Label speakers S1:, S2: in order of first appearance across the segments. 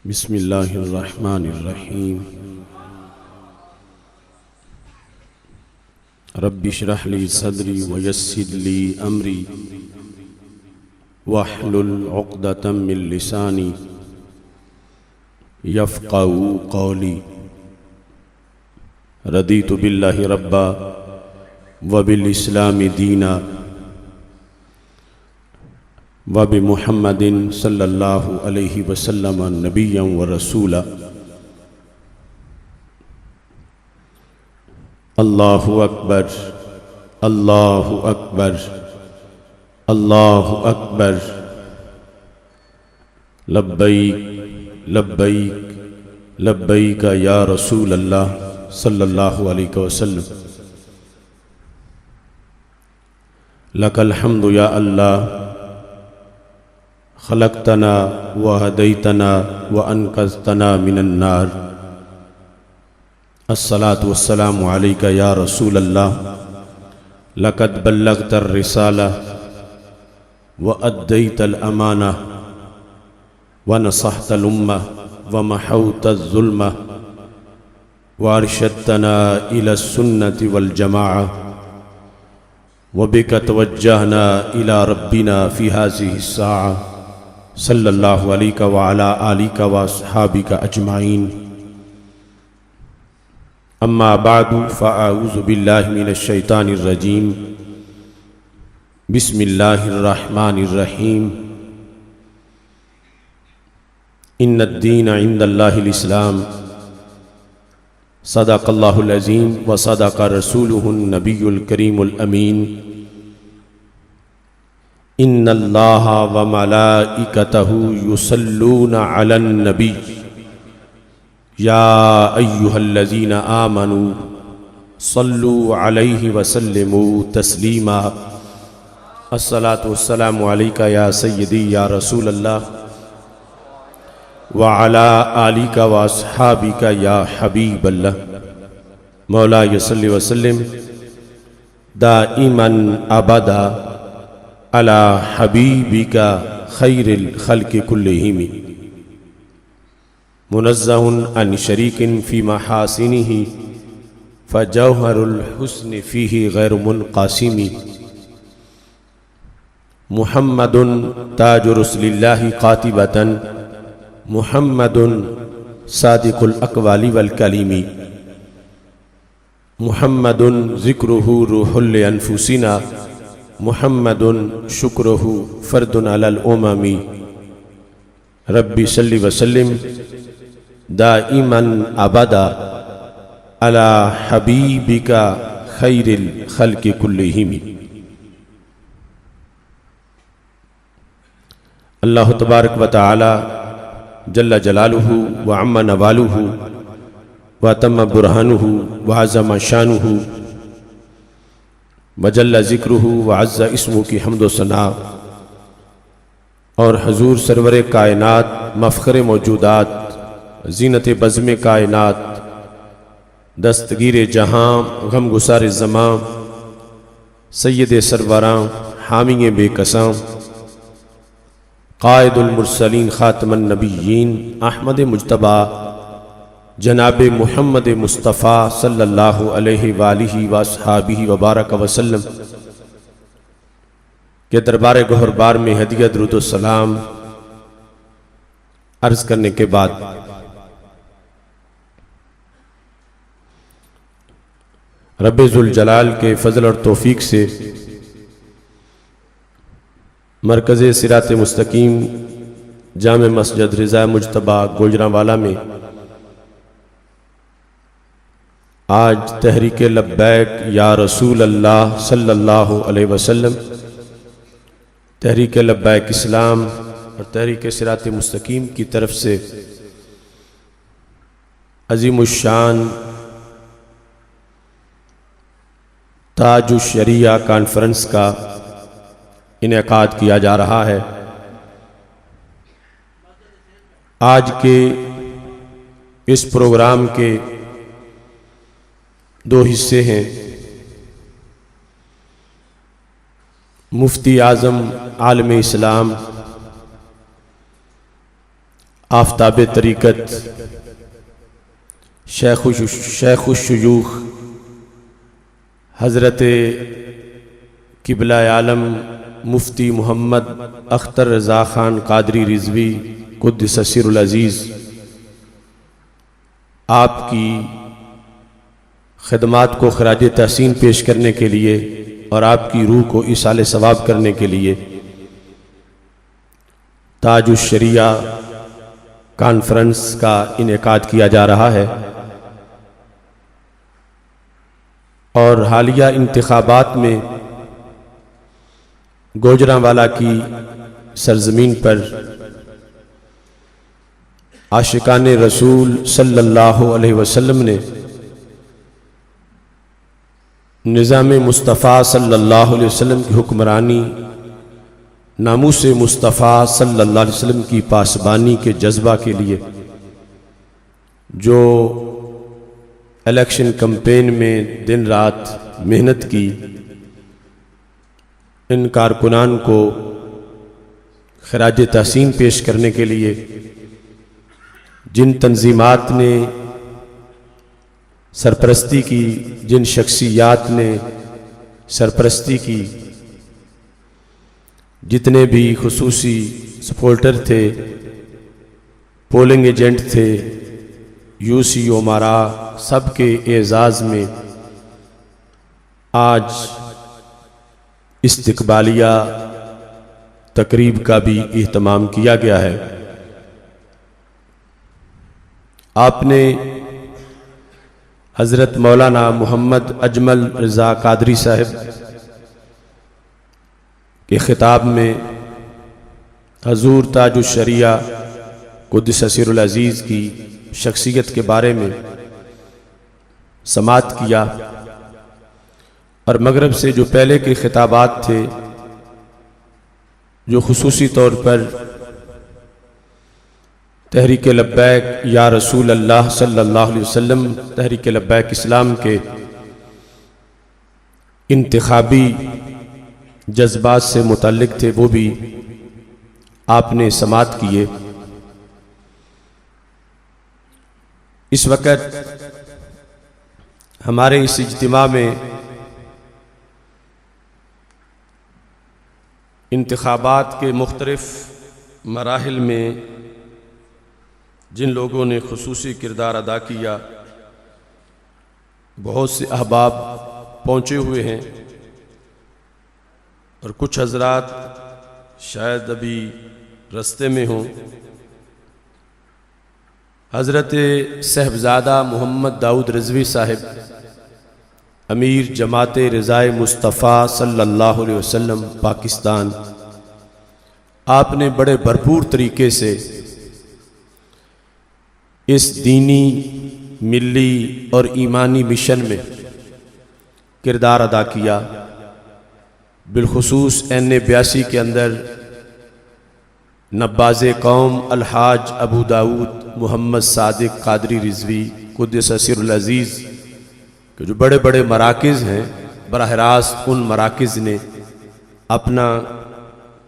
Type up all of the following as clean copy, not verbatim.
S1: بسم اللہ الرحمن الرحیم رب اشرح لی صدری ویسر لی امری واحلل عقدۃ من لسانی یفقہوا قولی رضیت باللہ ربا وبالاسلام دینا وبمحمد صلی اللہ علیہ وسلم نبیا ورسولا اللہ اکبر اللہ اکبر اللہ اکبر لبیک لبیک لبیک یا رسول اللہ صلی اللہ علیہ وسلم لک الحمد یا اللہ خلقتنا وہدیتنا وانقذتنا من النار الصلاة والسلام علیک یا رسول اللہ لقد بلغت الرسالہ وأدیت الامانہ ونصحت الامہ ومحوت الظلمہ وارشدتنا الى السنة والجماعہ وبک توجہنا الى ربنا فی هذه الساعة صلی اللہ علیہ وعلا آلہ واصحابہ اجمعین اما بعد فاعوذ باللہ من الشیطان الرجیم بسم اللہ الرحمن الرحیم ان الدین عند اللہ الاسلام صدق اللہ العظیم وصدق رسولہ النبی الکریم الامین ان اللہ وملائکتہ یصلون علی النبی یا ایہا الذین آمنوا صلوا علیہ وسلموا تسلیما الصلاة والسلام علیک یا سیدی یا رسول اللہ وعلا آلک واصحابک یا حبیب اللہ مولا صلی وسلم دائما ابدا علی حبیبک خیر الخلق کلہم منزہ عن شریک فی محاسنہ فجوہر الحسن فیہ غیر منقاسم محمد تاج رسل اللہ قاطبۃ محمد صادق الاقوال والکلیم محمد ذکرہ روح لانفسنا محمد شکرہ فرد علی الامم ربی صلی وسلم دائما ابدا علی حبیبک خیر الخلق کلہم اللہ تبارک و تعالی جل جلالہ وعم نوالہ وتم برہانہ وعظم شانہ وجل ذکرہ وعز اسمہ کی حمد و ثنا اور حضور سرور کائنات مفخر موجودات زینت بزم کائنات دستگیر جہاں غم گسار زمان سید سروراں حامی بے کساں قائد المرسلین خاتم النبیین احمد مجتبی جناب محمد مصطفیٰ صلی اللہ علیہ وآلہ واصحابہ وبارک وسلم کے دربار گہربار میں ہدیہ درود و سلام عرض کرنے کے بعد رب ذوالجلال کے فضل اور توفیق سے مرکز صراط مستقیم جامع مسجد رضا مجتبی گوجرانوالا میں آج تحریک لبیک یا رسول اللہ صلی اللہ علیہ وسلم تحریک لبیک اسلام اور تحریک صراط مستقیم کی طرف سے عظیم الشان تاج الشریعہ کانفرنس کا انعقاد کیا جا رہا ہے۔ آج کے اس پروگرام کے دو حصے ہیں۔ مفتی اعظم عالم اسلام آفتاب طریقت شیخ الشیوخ حضرت قبلہ عالم مفتی محمد اختر رضا خان قادری رضوی قدس سر العزیز آپ کی خدمات کو خراج تحسین پیش کرنے کے لیے اور آپ کی روح کو ایصال ثواب کرنے کے لیے تاج الشریعہ کانفرنس کا انعقاد کیا جا رہا ہے، اور حالیہ انتخابات میں گوجرانوالا کی سرزمین پر عاشقان رسول صلی اللہ علیہ وسلم نے نظام مصطفیٰ صلی اللہ علیہ وسلم کی حکمرانی، ناموس مصطفیٰ صلی اللہ علیہ وسلم کی پاسبانی کے جذبہ کے لیے جو الیکشن کمپین میں دن رات محنت کی، ان کارکنان کو خراج تحسین پیش کرنے کے لیے جن تنظیمات نے سرپرستی کی، جن شخصیات نے سرپرستی کی، جتنے بھی خصوصی سپورٹر تھے، پولنگ ایجنٹ تھے، یو سی امارا، سب کے اعزاز میں آج استقبالیہ تقریب کا بھی اہتمام کیا گیا ہے۔ آپ نے حضرت مولانا محمد اجمل رضا قادری صاحب کے خطاب میں حضور تاج الشریعہ قدس سر العزیز کی شخصیت کے بارے میں سماعت کیا، اور مغرب سے جو پہلے کے خطابات تھے جو خصوصی طور پر تحریک لبیک یا رسول اللہ صلی اللہ علیہ وسلم، تحریک لبیک اسلام کے انتخابی جذبات سے متعلق تھے، وہ بھی آپ نے سماعت کیے۔ اس وقت ہمارے اس اجتماع میں انتخابات کے مختلف مراحل میں جن لوگوں نے خصوصی کردار ادا کیا، بہت سے احباب پہنچے ہوئے ہیں، اور کچھ حضرات شاید ابھی رستے میں ہوں۔ حضرت صاحبزادہ محمد داؤد رضوی صاحب امیر جماعت رضائے مصطفیٰ صلی اللہ علیہ وسلم پاکستان، آپ نے بڑے بھرپور طریقے سے اس دینی، ملی اور ایمانی مشن میں کردار ادا کیا۔ بالخصوص N82 کے اندر نباز قوم الحاج ابو داؤد محمد صادق قادری رضوی قدس سر العزیز کہ جو بڑے بڑے مراکز ہیں، براہ راست ان مراکز نے اپنا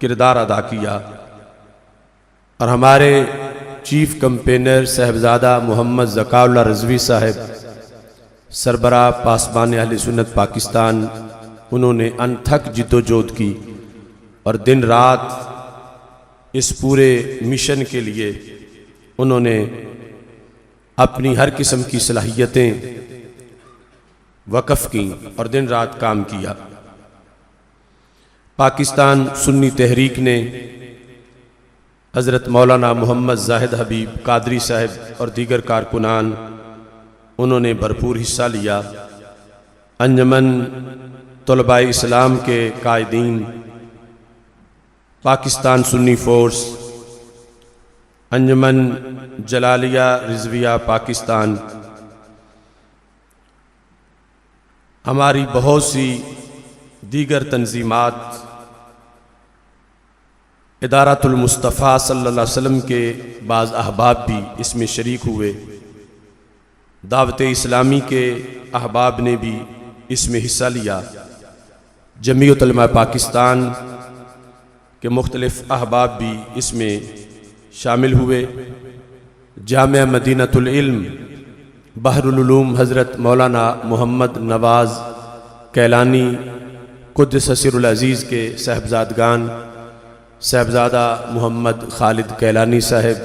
S1: کردار ادا کیا، اور ہمارے چیف کمپینر صاحبزادہ محمد ذکاء اللہ رضوی صاحب سربراہ پاسبان اہل سنت پاکستان، انہوں نے انتھک جد و جہد کی اور دن رات اس پورے مشن کے لیے انہوں نے اپنی ہر قسم کی صلاحیتیں وقف کیں اور دن رات کام کیا۔ پاکستان سنی تحریک نے حضرت مولانا محمد زاہد حبیب قادری صاحب اور دیگر کارکنان، انہوں نے بھرپور حصہ لیا۔ انجمن طلباء اسلام کے قائدین، پاکستان سنی فورس، انجمن جلالیہ رضویہ پاکستان، ہماری بہت سی دیگر تنظیمات، ادارۃ المصطفیٰ صلی اللہ علیہ وسلم کے بعض احباب بھی اس میں شریک ہوئے، دعوت اسلامی کے احباب نے بھی اس میں حصہ لیا، جمعیت علماء پاکستان کے مختلف احباب بھی اس میں شامل ہوئے، جامعہ مدینۃ العلم بحرالعلوم حضرت مولانا محمد نواز کیلانی قدس سر العزیز کے صاحبزادگان صاحبزادہ محمد خالد کیلانی صاحب،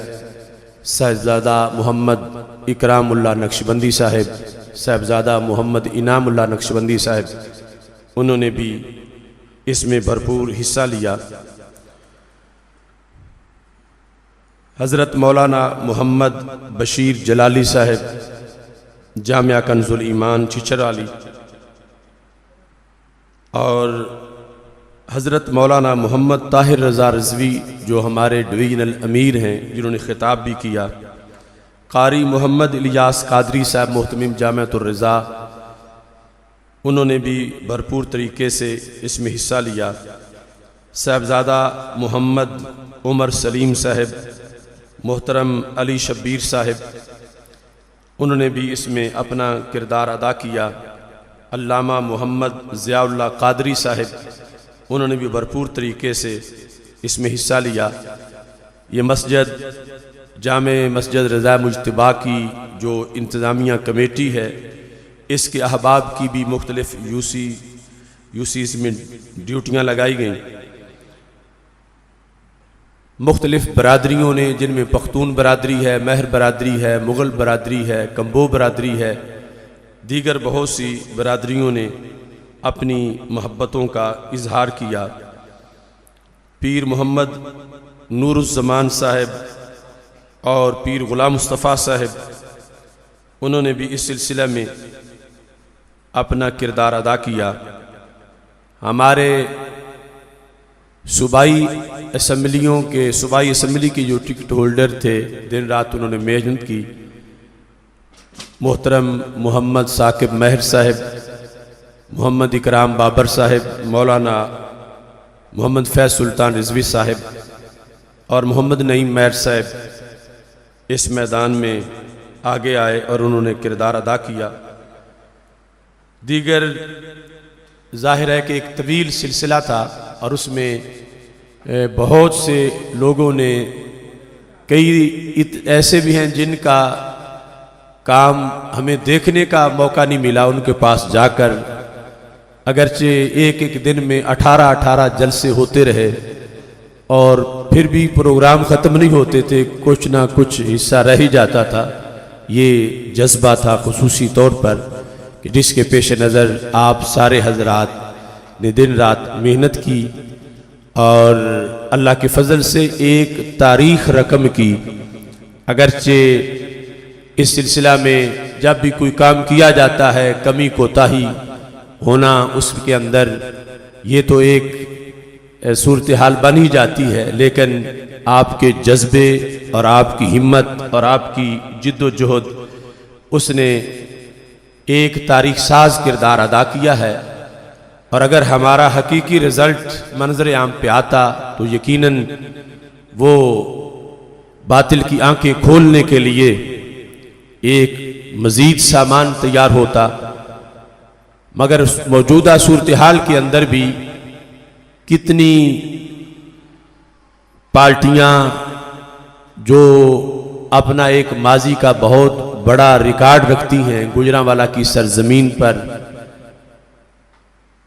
S1: صاحبزادہ محمد اکرام اللہ نقشبندی صاحب، صاحبزادہ محمد انعام اللہ نقشبندی صاحب، انہوں نے بھی اس میں بھرپور حصہ لیا۔ حضرت مولانا محمد بشیر جلالی صاحب جامعہ کنز الایمان چچرالی، اور حضرت مولانا محمد طاہر رضا رضوی جو ہمارے ڈویژنل امیر ہیں، جنہوں نے خطاب بھی کیا، قاری محمد الیاس قادری صاحب محتمم جامعۃ الرضا، انہوں نے بھی بھرپور طریقے سے اس میں حصہ لیا۔ صاحبزادہ محمد عمر سلیم صاحب، محترم علی شبیر صاحب، انہوں نے بھی اس میں اپنا کردار ادا کیا۔ علامہ محمد ضیاء اللہ قادری صاحب، انہوں نے بھی بھرپور طریقے سے اس میں حصہ لیا۔ یہ مسجد جامع مسجد رضا مجتبیٰ کی جو انتظامیہ کمیٹی ہے، اس کے احباب کی بھی مختلف یوسیز میں ڈیوٹیاں لگائی گئیں۔ مختلف برادریوں نے، جن میں پختون برادری ہے، مہر برادری ہے، مغل برادری ہے، کمبو برادری ہے، دیگر بہت سی برادریوں نے اپنی محبتوں کا اظہار کیا۔ پیر محمد نور الزمان صاحب اور پیر غلام مصطفیٰ صاحب، انہوں نے بھی اس سلسلہ میں اپنا کردار ادا کیا۔ ہمارے صوبائی اسمبلی کے جو ٹکٹ ہولڈر تھے، دن رات انہوں نے محنت کی، محترم محمد ثاقب مہر صاحب، محمد اکرام بابر صاحب، مولانا محمد فیض سلطان رضوی صاحب اور محمد نعیم مہر صاحب اس میدان میں آگے آئے اور انہوں نے کردار ادا کیا۔ دیگر ظاہر ہے کہ ایک طویل سلسلہ تھا اور اس میں بہت سے لوگوں نے، کئی ایسے بھی ہیں جن کا کام ہمیں دیکھنے کا موقع نہیں ملا ان کے پاس جا کر، اگرچہ ایک ایک دن میں 18 جلسے ہوتے رہے اور پھر بھی پروگرام ختم نہیں ہوتے تھے، کچھ نہ کچھ حصہ رہ ہی جاتا تھا۔ یہ جذبہ تھا خصوصی طور پر کہ جس کے پیش نظر آپ سارے حضرات نے دن رات محنت کی اور اللہ کے فضل سے ایک تاریخ رقم کی۔ اگرچہ اس سلسلہ میں جب بھی کوئی کام کیا جاتا ہے، کمی کوتاہی ہونا اس کے اندر یہ تو ایک صورتحال بن ہی جاتی ہے، لیکن آپ کے جذبے اور آپ کی ہمت اور آپ کی جد و جہد، اس نے ایک تاریخ ساز کردار ادا کیا ہے۔ اور اگر ہمارا حقیقی رزلٹ منظر عام پہ آتا تو یقیناً وہ باطل کی آنکھیں کھولنے کے لیے ایک مزید سامان تیار ہوتا، مگر اس موجودہ صورتحال کے اندر بھی کتنی پارٹیاں جو اپنا ایک ماضی کا بہت بڑا ریکارڈ رکھتی ہیں گجرانوالا کی سرزمین پر،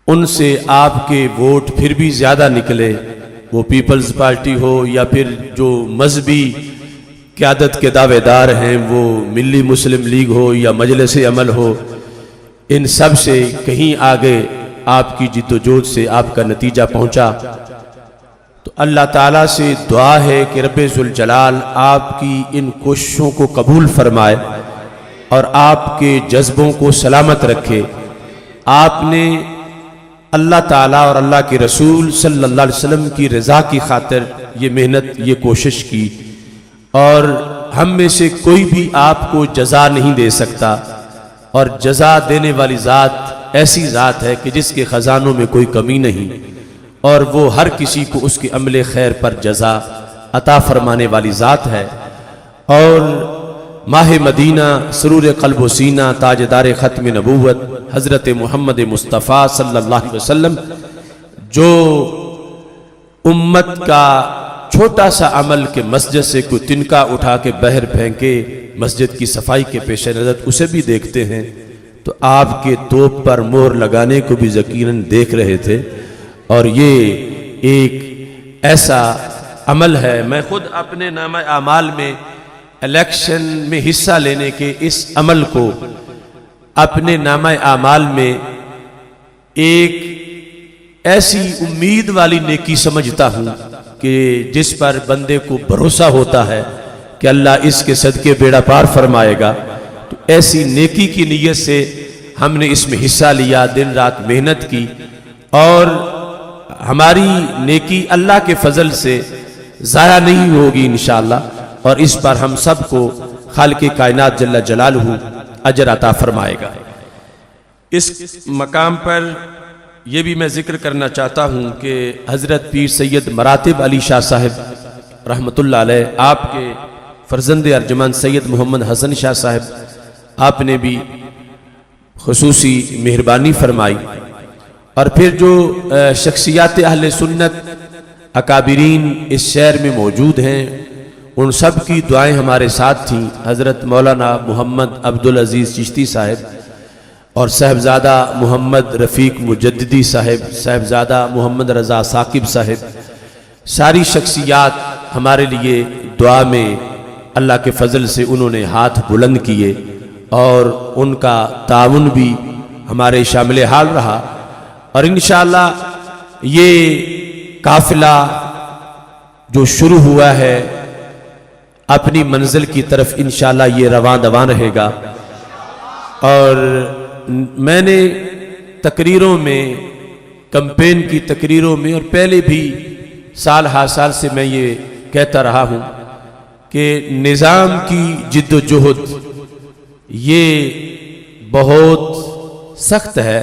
S1: ان سے آپ کے ووٹ پھر بھی زیادہ نکلے، وہ پیپلز پارٹی ہو یا پھر جو مذہبی قیادت کے دعوے دار ہیں، وہ ملی مسلم لیگ ہو یا مجلس عمل ہو، ان سب سے کہیں آگے آپ کی جد و جہد سے آپ کا نتیجہ پہنچا۔ تو اللہ تعالیٰ سے دعا ہے کہ رب ذوالجلال آپ کی ان کوششوں کو قبول فرمائے اور آپ کے جذبوں کو سلامت رکھے۔ آپ نے اللہ تعالیٰ اور اللہ کے رسول صلی اللہ علیہ وسلم کی رضا کی خاطر یہ محنت، یہ کوشش کی، اور ہم میں سے کوئی بھی آپ کو جزا نہیں دے سکتا، اور جزا دینے والی ذات ایسی ذات ہے کہ جس کے خزانوں میں کوئی کمی نہیں، اور وہ ہر کسی کو اس کے عمل خیر پر جزا عطا فرمانے والی ذات ہے۔ اور ماہ مدینہ سرور قلب و سینہ تاجدار ختم نبوت حضرت محمد مصطفیٰ صلی اللہ علیہ وسلم جو امت کا چھوٹا سا عمل کہ مسجد سے کوئی تنکا اٹھا کے باہر پھینکے مسجد کی صفائی کے پیش نظر اسے بھی دیکھتے ہیں، تو آپ کے توپ پر مہر لگانے کو بھی یقیناً دیکھ رہے تھے۔ اور یہ ایک ایسا عمل ہے، میں خود اپنے نامہ اعمال میں الیکشن میں حصہ لینے کے اس عمل کو اپنے نامہ اعمال میں ایک ایسی امید والی نیکی سمجھتا ہوں کہ جس پر بندے کو بھروسہ ہوتا ہے کہ اللہ اس کے صدقے بیڑا پار فرمائے گا، تو ایسی نیکی کی نیت سے ہم نے اس میں حصہ لیا، دن رات محنت کی، اور ہماری نیکی اللہ کے فضل سے ضائع نہیں ہوگی انشاءاللہ، اور اس پر ہم سب کو خالق کائنات جل جلالہ اجر عطا فرمائے گا۔ اس مقام پر یہ بھی میں ذکر کرنا چاہتا ہوں کہ حضرت پیر سید مراتب علی شاہ صاحب رحمۃ اللہ علیہ، آپ کے فرزند ارجمند سید محمد حسن شاہ صاحب، آپ نے بھی خصوصی مہربانی فرمائی، اور پھر جو شخصیات اہل سنت اکابرین اس شہر میں موجود ہیں، ان سب کی دعائیں ہمارے ساتھ تھیں۔ حضرت مولانا محمد عبدالعزیز چشتی صاحب اور صاحبزادہ محمد رفیق مجددی صاحب، صاحبزادہ محمد رضا ثاقب صاحب، ساری شخصیات ہمارے لیے دعا میں اللہ کے فضل سے انہوں نے ہاتھ بلند کیے، اور ان کا تعاون بھی ہمارے شامل حال رہا، اور انشاءاللہ یہ قافلہ جو شروع ہوا ہے اپنی منزل کی طرف انشاءاللہ یہ رواں دواں رہے گا۔ اور میں نے تقریروں میں، کمپین کی تقریروں میں، اور پہلے بھی سال ہر سال سے میں یہ کہتا رہا ہوں کہ نظام کی جد و جہد یہ بہت سخت ہے،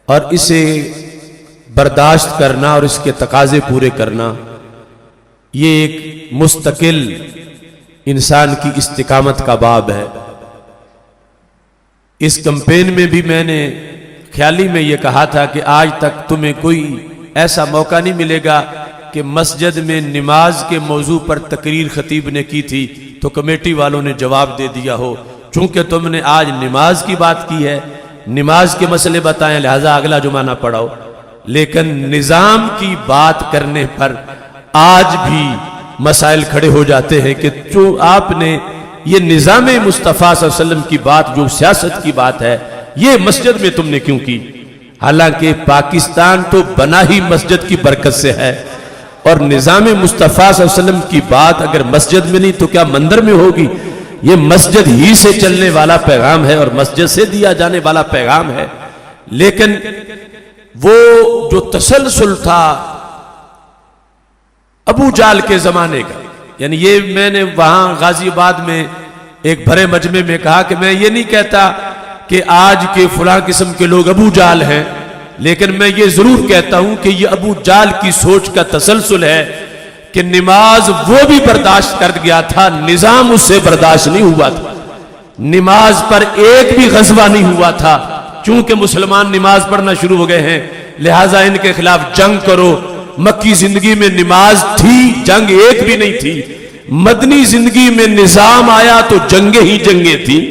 S1: اور اسے برداشت کرنا اور اس کے تقاضے پورے کرنا یہ ایک مستقل انسان کی استقامت کا باب ہے۔ اس کمپین میں بھی میں نے خیالی میں یہ کہا تھا کہ آج تک تمہیں کوئی ایسا موقع نہیں ملے گا کہ مسجد میں نماز کے موضوع پر تقریر خطیب نے کی تھی تو کمیٹی والوں نے جواب دے دیا ہو، چونکہ تم نے آج نماز کی بات کی ہے، نماز کے مسئلے بتائیں، لہذا اگلا جمعہ نہ پڑھاؤ۔ لیکن نظام کی بات کرنے پر آج بھی مسائل کھڑے ہو جاتے ہیں کہ جو آپ نے یہ نظام مصطفیٰ صلی اللہ علیہ وسلم کی بات، جو سیاست کی بات ہے، یہ مسجد میں تم نے کیوں کی؟ حالانکہ پاکستان تو بنا ہی مسجد کی برکت سے ہے، اور نظام مصطفیٰ صلی اللہ علیہ وسلم کی بات اگر مسجد میں نہیں تو کیا مندر میں ہوگی؟ یہ مسجد ہی سے چلنے والا پیغام ہے اور مسجد سے دیا جانے والا پیغام ہے۔ لیکن وہ جو تسلسل تھا ابو جال کے زمانے کا، یعنی یہ میں نے وہاں غازی آباد میں ایک بھرے مجمع میں کہا کہ میں یہ نہیں کہتا کہ آج کے فلاں قسم کے لوگ ابو جال ہیں، لیکن میں یہ ضرور کہتا ہوں کہ یہ ابو جال کی سوچ کا تسلسل ہے کہ نماز وہ بھی برداشت کر گیا تھا، نظام اس سے برداشت نہیں ہوا تھا، نماز پر ایک بھی غزوہ نہیں ہوا تھا، چونکہ مسلمان نماز پڑھنا شروع ہو گئے ہیں لہٰذا ان کے خلاف جنگ کرو۔ مکی زندگی میں نماز تھی، جنگ ایک بھی نہیں تھی۔ مدنی زندگی میں نظام آیا تو جنگیں ہی جنگیں تھیں،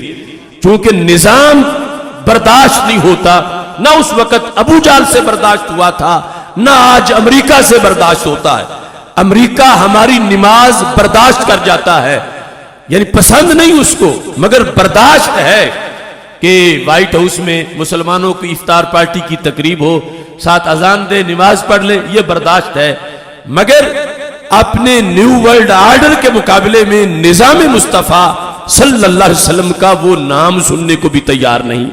S1: چونکہ نظام برداشت نہیں ہوتا، نہ اس وقت ابو جال سے برداشت ہوا تھا، نہ آج امریکہ سے برداشت ہوتا ہے۔ امریکہ ہماری نماز برداشت کر جاتا ہے، یعنی پسند نہیں اس کو، مگر برداشت ہے کہ وائٹ ہاؤس میں مسلمانوں کی افطار پارٹی کی تقریب ہو، ساتھ اذان دے، نماز پڑھ لیں، یہ برداشت ہے۔ مگر اپنے نیو ورلڈ آرڈر کے مقابلے میں نظام مصطفیٰ صلی اللہ علیہ وسلم کا وہ نام سننے کو بھی تیار نہیں۔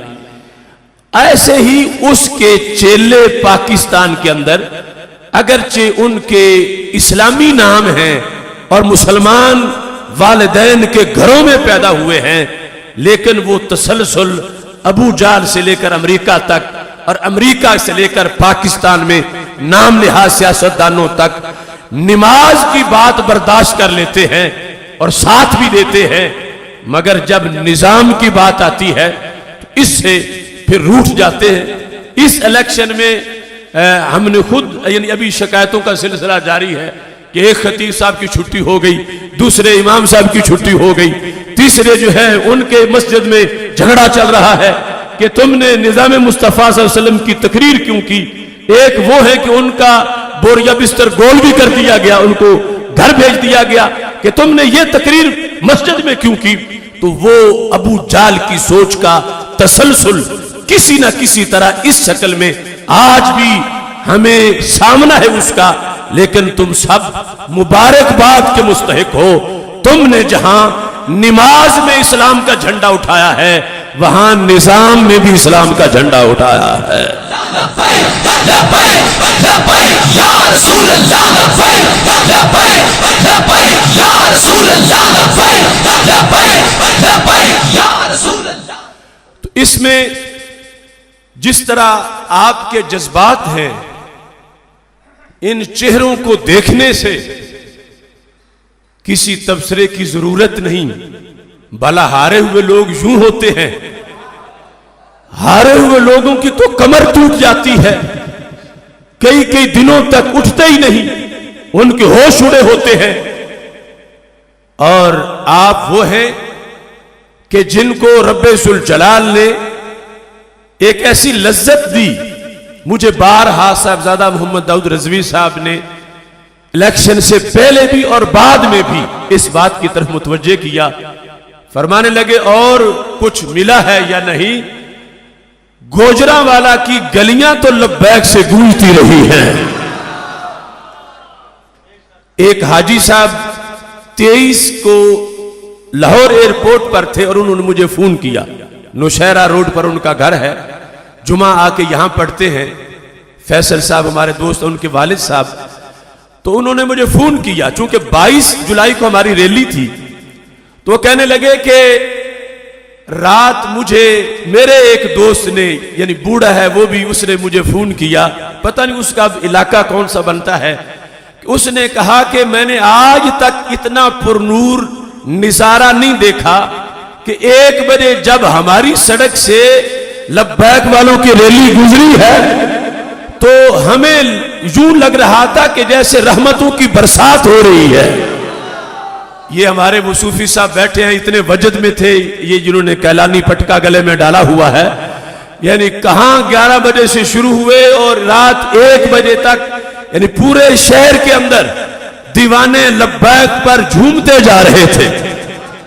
S1: ایسے ہی اس کے چیلے پاکستان کے اندر اگرچہ ان کے اسلامی نام ہیں اور مسلمان والدین کے گھروں میں پیدا ہوئے ہیں، لیکن وہ تسلسل ابو جال سے لے کر امریکہ تک اور امریکہ سے لے کر پاکستان میں نام نہاد سیاستدانوں تک نماز کی بات برداشت کر لیتے ہیں اور ساتھ بھی دیتے ہیں، مگر جب نظام کی بات آتی ہے تو اس سے پھر روٹھ جاتے ہیں۔ اس الیکشن میں ہم نے خود، یعنی ابھی شکایتوں کا سلسلہ جاری ہے، کہ ایک خطیب صاحب کی چھٹی ہو گئی, دوسرے امام صاحب کی چھٹی ہو گئی, تیسرے جو ہے ان کے مسجد میں جھگڑا چل رہا ہے کہ تم نے نظام مصطفیٰ صلی اللہ علیہ وسلم کی تقریر کیوں کی. ایک وہ ہے کہ ان کا بوریا بستر گول بھی کر دیا گیا, ان کو گھر بھیج دیا گیا کہ تم نے یہ تقریر مسجد میں کیوں کی. تو وہ ابو جال کی سوچ کا تسلسل کسی نہ کسی طرح اس شکل میں آج بھی ہمیں سامنا ہے اس کا. لیکن تم سب مبارکباد کے مستحق ہو. تم نے جہاں نماز میں اسلام کا جھنڈا اٹھایا ہے وہاں نظام میں بھی اسلام کا جھنڈا اٹھایا ہے. تو اس میں جس طرح آپ کے جذبات ہیں, ان چہروں کو دیکھنے سے کسی تبصرے کی ضرورت نہیں. بھلا ہارے ہوئے لوگ یوں ہوتے ہیں, ہارے ہوئے لوگوں کی تو کمر ٹوٹ جاتی ہے, کئی کئی دنوں تک اٹھتے ہی نہیں, ان کے ہوش اڑے ہوتے ہیں. اور آپ وہ ہیں کہ جن کو رب ذوالجلال نے ایک ایسی لذت دی. مجھے بارہا صاحبزادہ محمد داؤد رضوی صاحب نے الیکشن سے پہلے بھی اور بعد میں بھی اس بات کی طرف متوجہ کیا. فرمانے لگے اور کچھ ملا ہے یا نہیں, گوجرانوالا کی گلیاں تو لبیک سے گونجتی رہی ہیں. ایک حاجی صاحب 23 کو لاہور ایئرپورٹ پر تھے اور انہوں نے مجھے فون کیا. نوشہرہ روڈ پر ان کا گھر ہے, جمعہ آ کے یہاں پڑھتے ہیں. فیصل صاحب ہمارے دوست, ان کے والد صاحب. تو انہوں نے مجھے فون کیا, چونکہ 22 جولائی کو ہماری ریلی تھی. تو وہ کہنے لگے کہ رات مجھے میرے ایک دوست نے, یعنی بوڑھا ہے وہ بھی, اس نے مجھے فون کیا. پتہ نہیں اس کا علاقہ کون سا بنتا ہے. اس نے کہا کہ میں نے آج تک اتنا پرنور نظارہ نہیں دیکھا کہ 1 بجے جب ہماری سڑک سے لبیک والوں کی ریلی گزری ہے تو ہمیں یوں لگ رہا تھا کہ جیسے رحمتوں کی برسات ہو رہی ہے. یہ ہمارے وہ صوفی صاحب بیٹھے ہیں, اتنے وجد میں تھے یہ, جنہوں نے کیلانی پٹکا گلے میں ڈالا ہوا ہے. یعنی کہاں 11 بجے سے شروع ہوئے اور رات 1 بجے تک, یعنی پورے شہر کے اندر دیوانے لبیک پر جھومتے جا رہے تھے.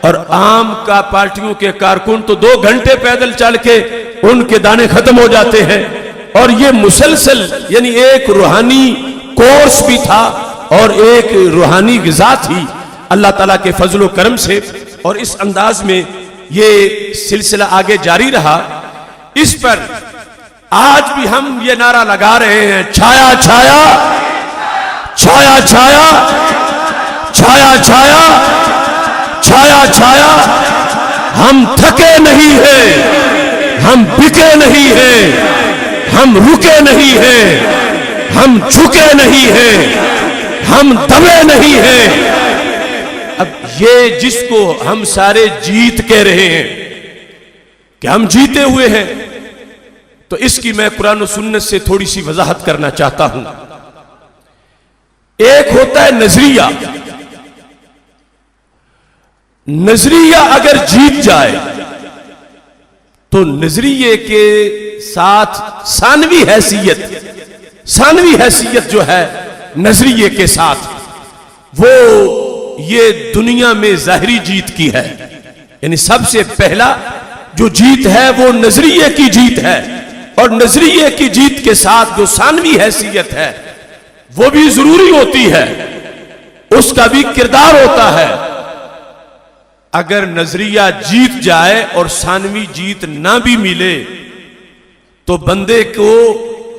S1: اور عام کا پارٹیوں کے کارکن تو 2 گھنٹے پیدل چل کے ان کے دانے ختم ہو جاتے ہیں. اور یہ مسلسل, یعنی ایک روحانی کورس بھی تھا اور ایک روحانی غذا تھی اللہ تعالیٰ کے فضل و کرم سے. اور اس انداز میں یہ سلسلہ آگے جاری رہا. اس پر آج بھی ہم یہ نعرہ لگا رہے ہیں, چھایا چھایا چھایا چھایا چھایا چھایا چھایا چھایا. ہم تھکے نہیں ہیں, ہم بکے نہیں ہیں, ہم رکے نہیں ہیں, ہم جھکے نہیں ہیں, ہم دبے نہیں ہیں. اب یہ جس کو ہم سارے جیت کہہ رہے ہیں کہ ہم جیتے ہوئے ہیں, تو اس کی میں قرآن و سنت سے تھوڑی سی وضاحت کرنا چاہتا ہوں. ایک ہوتا ہے نظریہ. نظریہ اگر جیت جائے تو نظریے کے ساتھ ثانوی حیثیت جو ہے نظریے کے ساتھ, وہ یہ دنیا میں ظاہری جیت کی ہے. یعنی سب سے پہلا جو جیت ہے وہ نظریے کی جیت ہے, اور نظریے کی جیت کے ساتھ جو ثانوی حیثیت ہے وہ بھی ضروری ہوتی ہے, اس کا بھی کردار ہوتا ہے. اگر نظریہ جیت جائے اور ثانوی جیت نہ بھی ملے تو بندے کو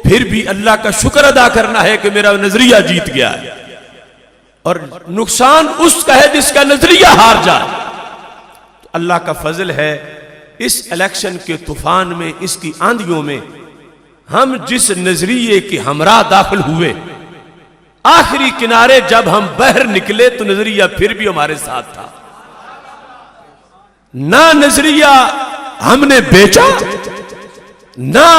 S1: پھر بھی اللہ کا شکر ادا کرنا ہے کہ میرا نظریہ جیت گیا ہے. اور نقصان اس کا ہے جس کا نظریہ ہار جائے. تو اللہ کا فضل ہے, اس الیکشن کے طوفان میں, اس کی آندھیوں میں ہم جس نظریے کے ہمراہ داخل ہوئے, آخری کنارے جب ہم باہر نکلے تو نظریہ پھر بھی ہمارے ساتھ تھا. نہ نظریہ ہم نے بیچا, نہ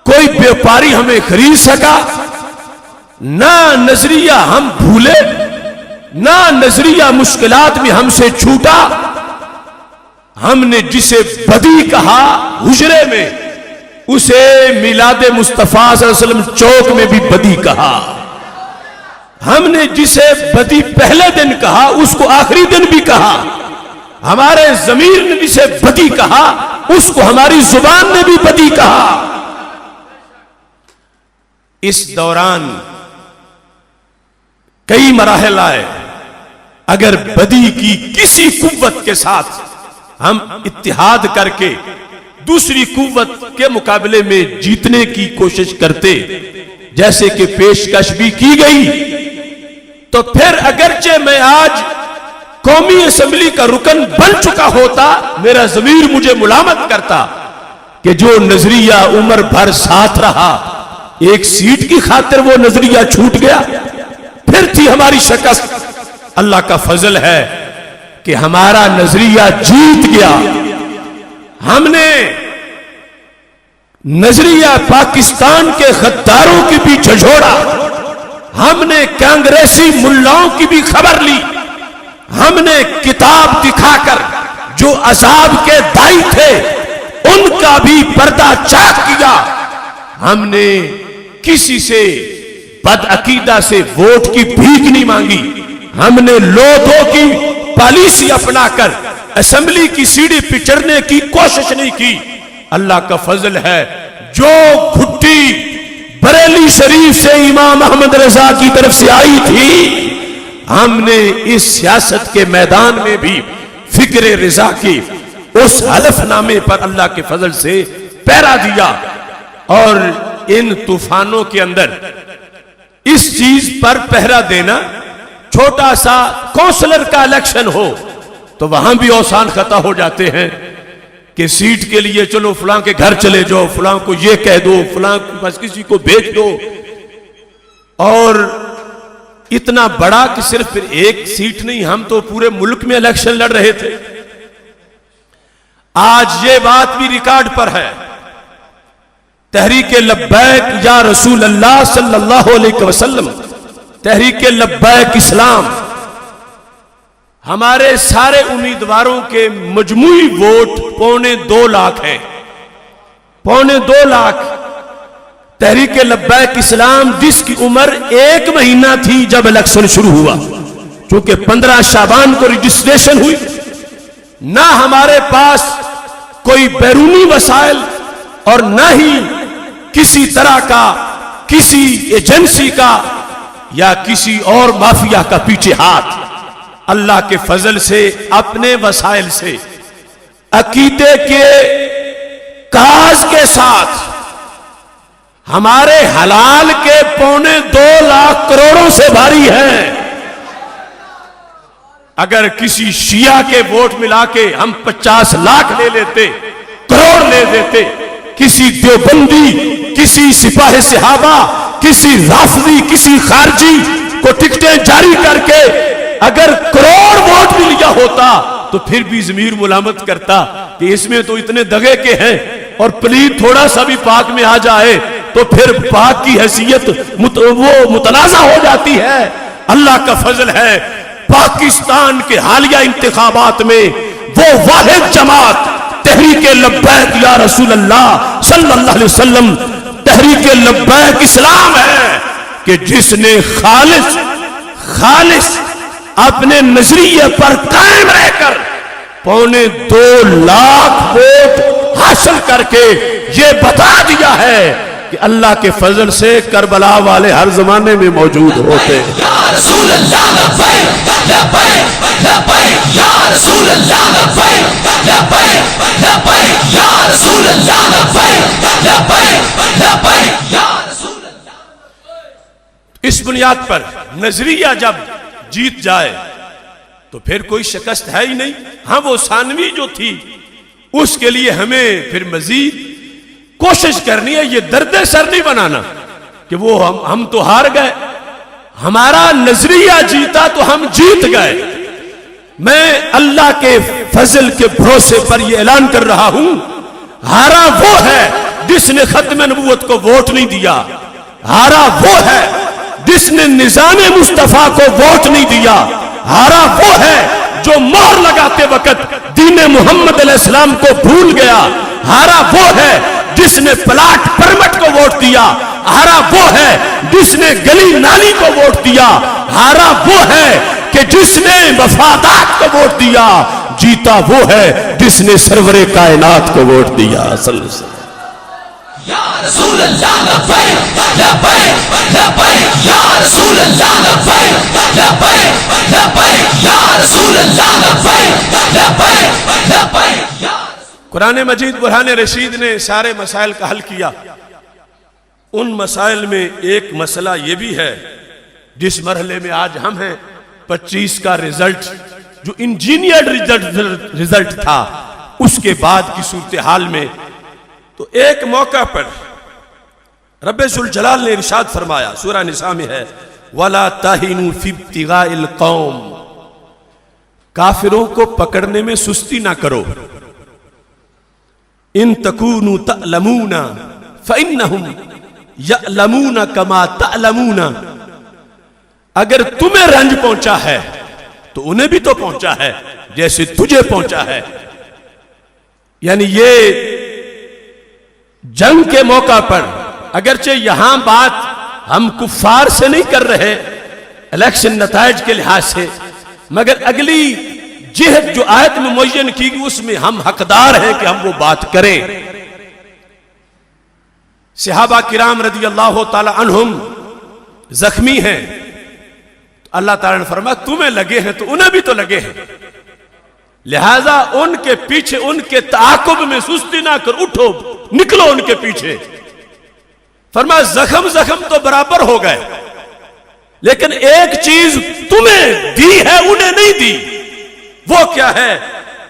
S1: کوئی بیوپاری ہمیں خرید سکا, نہ نظریہ ہم بھولے، نہ نظریہ مشکلات میں ہم سے چھوٹا. ہم نے جسے بدی کہا حجرے میں، اسے میلاد مصطفیٰ صلی اللہ علیہ وسلم چوک میں بھی بدی کہا. ہم نے جسے بدی پہلے دن کہا اس کو آخری دن بھی کہا. ہمارے ضمیر نے جسے بدی کہا اس کو ہماری زبان نے بھی بدی کہا. اس دوران کئی مراحل آئے. اگر بدی کی کسی قوت کے ساتھ ہم اتحاد کر کے دوسری قوت کے مقابلے میں جیتنے کی کوشش کرتے، جیسے کہ پیشکش بھی کی گئی، تو پھر اگرچہ میں آج قومی اسمبلی کا رکن بن چکا ہوتا، میرا ضمیر مجھے ملامت کرتا کہ جو نظریہ عمر بھر ساتھ رہا، ایک سیٹ کی خاطر وہ نظریہ چھوٹ گیا. پھر تھی ہماری شکست. اللہ کا فضل ہے کہ ہمارا نظریہ جیت گیا. ہم نے نظریہ پاکستان کے غداروں کی بھی جھنجھوڑا. ہم نے کانگریسی ملاؤں کی بھی خبر لی. ہم نے کتاب دکھا کر جو عذاب کے دائی تھے ان کا بھی پردہ چاک کیا. ہم نے کسی سے بدعقیدہ سے ووٹ کی بھیک نہیں مانگی. ہم نے لوگوں کی پالیسی اپنا کر اسمبلی کی سیڑھی پہ چڑھنے کی کوشش نہیں کی. اللہ کا فضل ہے جو گھٹی بریلی شریف سے امام احمد رضا کی طرف سے آئی تھی، ہم نے اس سیاست کے میدان میں بھی فکر رضا کی اس حلف نامے پر اللہ کے فضل سے پہرا دیا. اور ان طوفانوں کے اندر اس چیز پر پہرا دینا، چھوٹا سا کونسلر کا الیکشن ہو تو وہاں بھی اوسان خطا ہو جاتے ہیں کہ سیٹ کے لیے چلو فلاں کے گھر چلے جاؤ، فلاں کو یہ کہہ دو، فلاں بس کسی کو بھیج دو. اور اتنا بڑا کہ صرف پھر ایک سیٹ نہیں، ہم تو پورے ملک میں الیکشن لڑ رہے تھے. آج یہ بات بھی ریکارڈ پر ہے. تحریک لبیک یا رسول اللہ صلی اللہ علیہ وسلم، تحریک لبیک اسلام، ہمارے سارے امیدواروں کے مجموعی ووٹ 2.25 لاکھ ہیں. 2.25 لاکھ. تحریک لبیک اسلام جس کی عمر 1 مہینہ تھی جب الیکشن شروع ہوا، چونکہ 15 شعبان کو رجسٹریشن ہوئی، نہ ہمارے پاس کوئی بیرونی وسائل اور نہ ہی کسی طرح کا کسی ایجنسی کا یا کسی اور مافیا کا پیچھے ہاتھ. اللہ کے فضل سے اپنے وسائل سے عقیدے کے کاز کے ساتھ ہمارے حلال کے 2.25 لاکھ کروڑوں سے بھاری ہیں. اگر کسی شیعہ کے ووٹ ملا کے ہم 50 لاکھ لے لیتے، کروڑ لے دیتے، کسی دیوبندی، کسی سپاہ صحابہ، کسی رافضی، کسی خارجی کو ٹکٹیں جاری کر کے اگر کروڑ ووٹ بھی لیا ہوتا تو پھر بھی ضمیر ملامت کرتا کہ اس میں تو اتنے دغے کے ہیں، اور پلید تھوڑا سا بھی پاک میں آ جائے تو پھر پاک کی حیثیت وہ متنازع ہو جاتی ہے. اللہ کا فضل ہے پاکستان کے حالیہ انتخابات میں وہ واحد جماعت تحریک لبیک یا رسول اللہ صلی اللہ علیہ وسلم، تحریک لبیک اسلام ہے کہ جس نے خالص اپنے نظریے پر قائم رہ کر 2.25 لاکھ ووٹ حاصل کر کے یہ بتا دیا ہے کہ اللہ کے فضل سے کربلا والے ہر زمانے میں موجود ہوتے ہیں. یا رسول اللہ لبیک لبیک لبیک، یا رسول اللہ لبیک لبیک لبیک، یا رسول اللہ لبیک لبیک لبیک، یا رسول اللہ. اس بنیاد پر نظریہ جب جیت جائے تو پھر کوئی شکست ہے ہی نہیں. ہاں وہ ثانوی جو تھی اس کے لیے ہمیں پھر مزید کوشش کرنی ہے. یہ درد سر نہیں بنانا کہ وہ ہم تو ہار گئے. ہمارا نظریہ جیتا تو ہم جیت گئے. میں اللہ کے فضل کے بھروسے پر یہ اعلان کر رہا ہوں، ہارا وہ ہے جس نے ختم نبوت کو ووٹ نہیں دیا. ہارا وہ ہے جس نے نظام مصطفیٰ کو ووٹ نہیں دیا، ہارا وہ ہے جو مہر لگاتے وقت دین محمد علیہ السلام کو بھول گیا، ہارا وہ ہے جس نے پلاٹ پرمٹ کو ووٹ دیا، ہارا وہ ہے جس نے گلی نالی کو ووٹ دیا، ہارا وہ ہے کہ جس نے مفادات کو ووٹ دیا، جیتا وہ ہے جس نے سرور کائنات کو ووٹ دیا صلی اللہ علیہ وسلم۔
S2: یا رسول اللہ لبیک لبیک لبیک یا رسول اللہ لبیک لبیک لبیک یا رسول اللہ لبیک لبیک لبیک۔
S1: قرآن مجید برہان رشید نے سارے مسائل کا حل کیا۔ ان مسائل میں ایک مسئلہ یہ بھی ہے جس مرحلے میں آج ہم ہیں، 25 کا رزلٹ جو انجینئر رزلٹ تھا، اس کے بعد کی صورتحال میں تو ایک موقع پر رب ذوالجلال نے ارشاد فرمایا، سورہ نساء میں ہے، وَلَا تَهِنُوا فِي ابْتِغَاءِ الْقَوْمِ، کافروں کو پکڑنے میں سستی نہ کرو، ان تکونوا تعلمون فإنهم یعلمون کما تعلمون، اگر تمہیں رنج پہنچا ہے تو انہیں بھی تو پہنچا ہے جیسے تجھے پہنچا ہے۔ یعنی یہ جنگ کے موقع پر اگرچہ یہاں بات ہم کفار سے نہیں کر رہے الیکشن نتائج کے لحاظ سے، مگر اگلی جہت جو آیت میں معین کی گئی اس میں ہم حقدار ہیں کہ ہم وہ بات کریں۔ صحابہ کرام رضی اللہ تعالی عنہم زخمی ہیں، اللہ تعالیٰ نے فرمایا تمہیں لگے ہیں تو انہیں بھی تو لگے ہیں، لہذا ان کے پیچھے ان کے تعاقب میں سستی نہ کر، اٹھو نکلو ان کے پیچھے۔ فرمایا زخم تو برابر ہو گئے، لیکن ایک چیز تمہیں دی ہے انہیں نہیں دی، وہ کیا ہے؟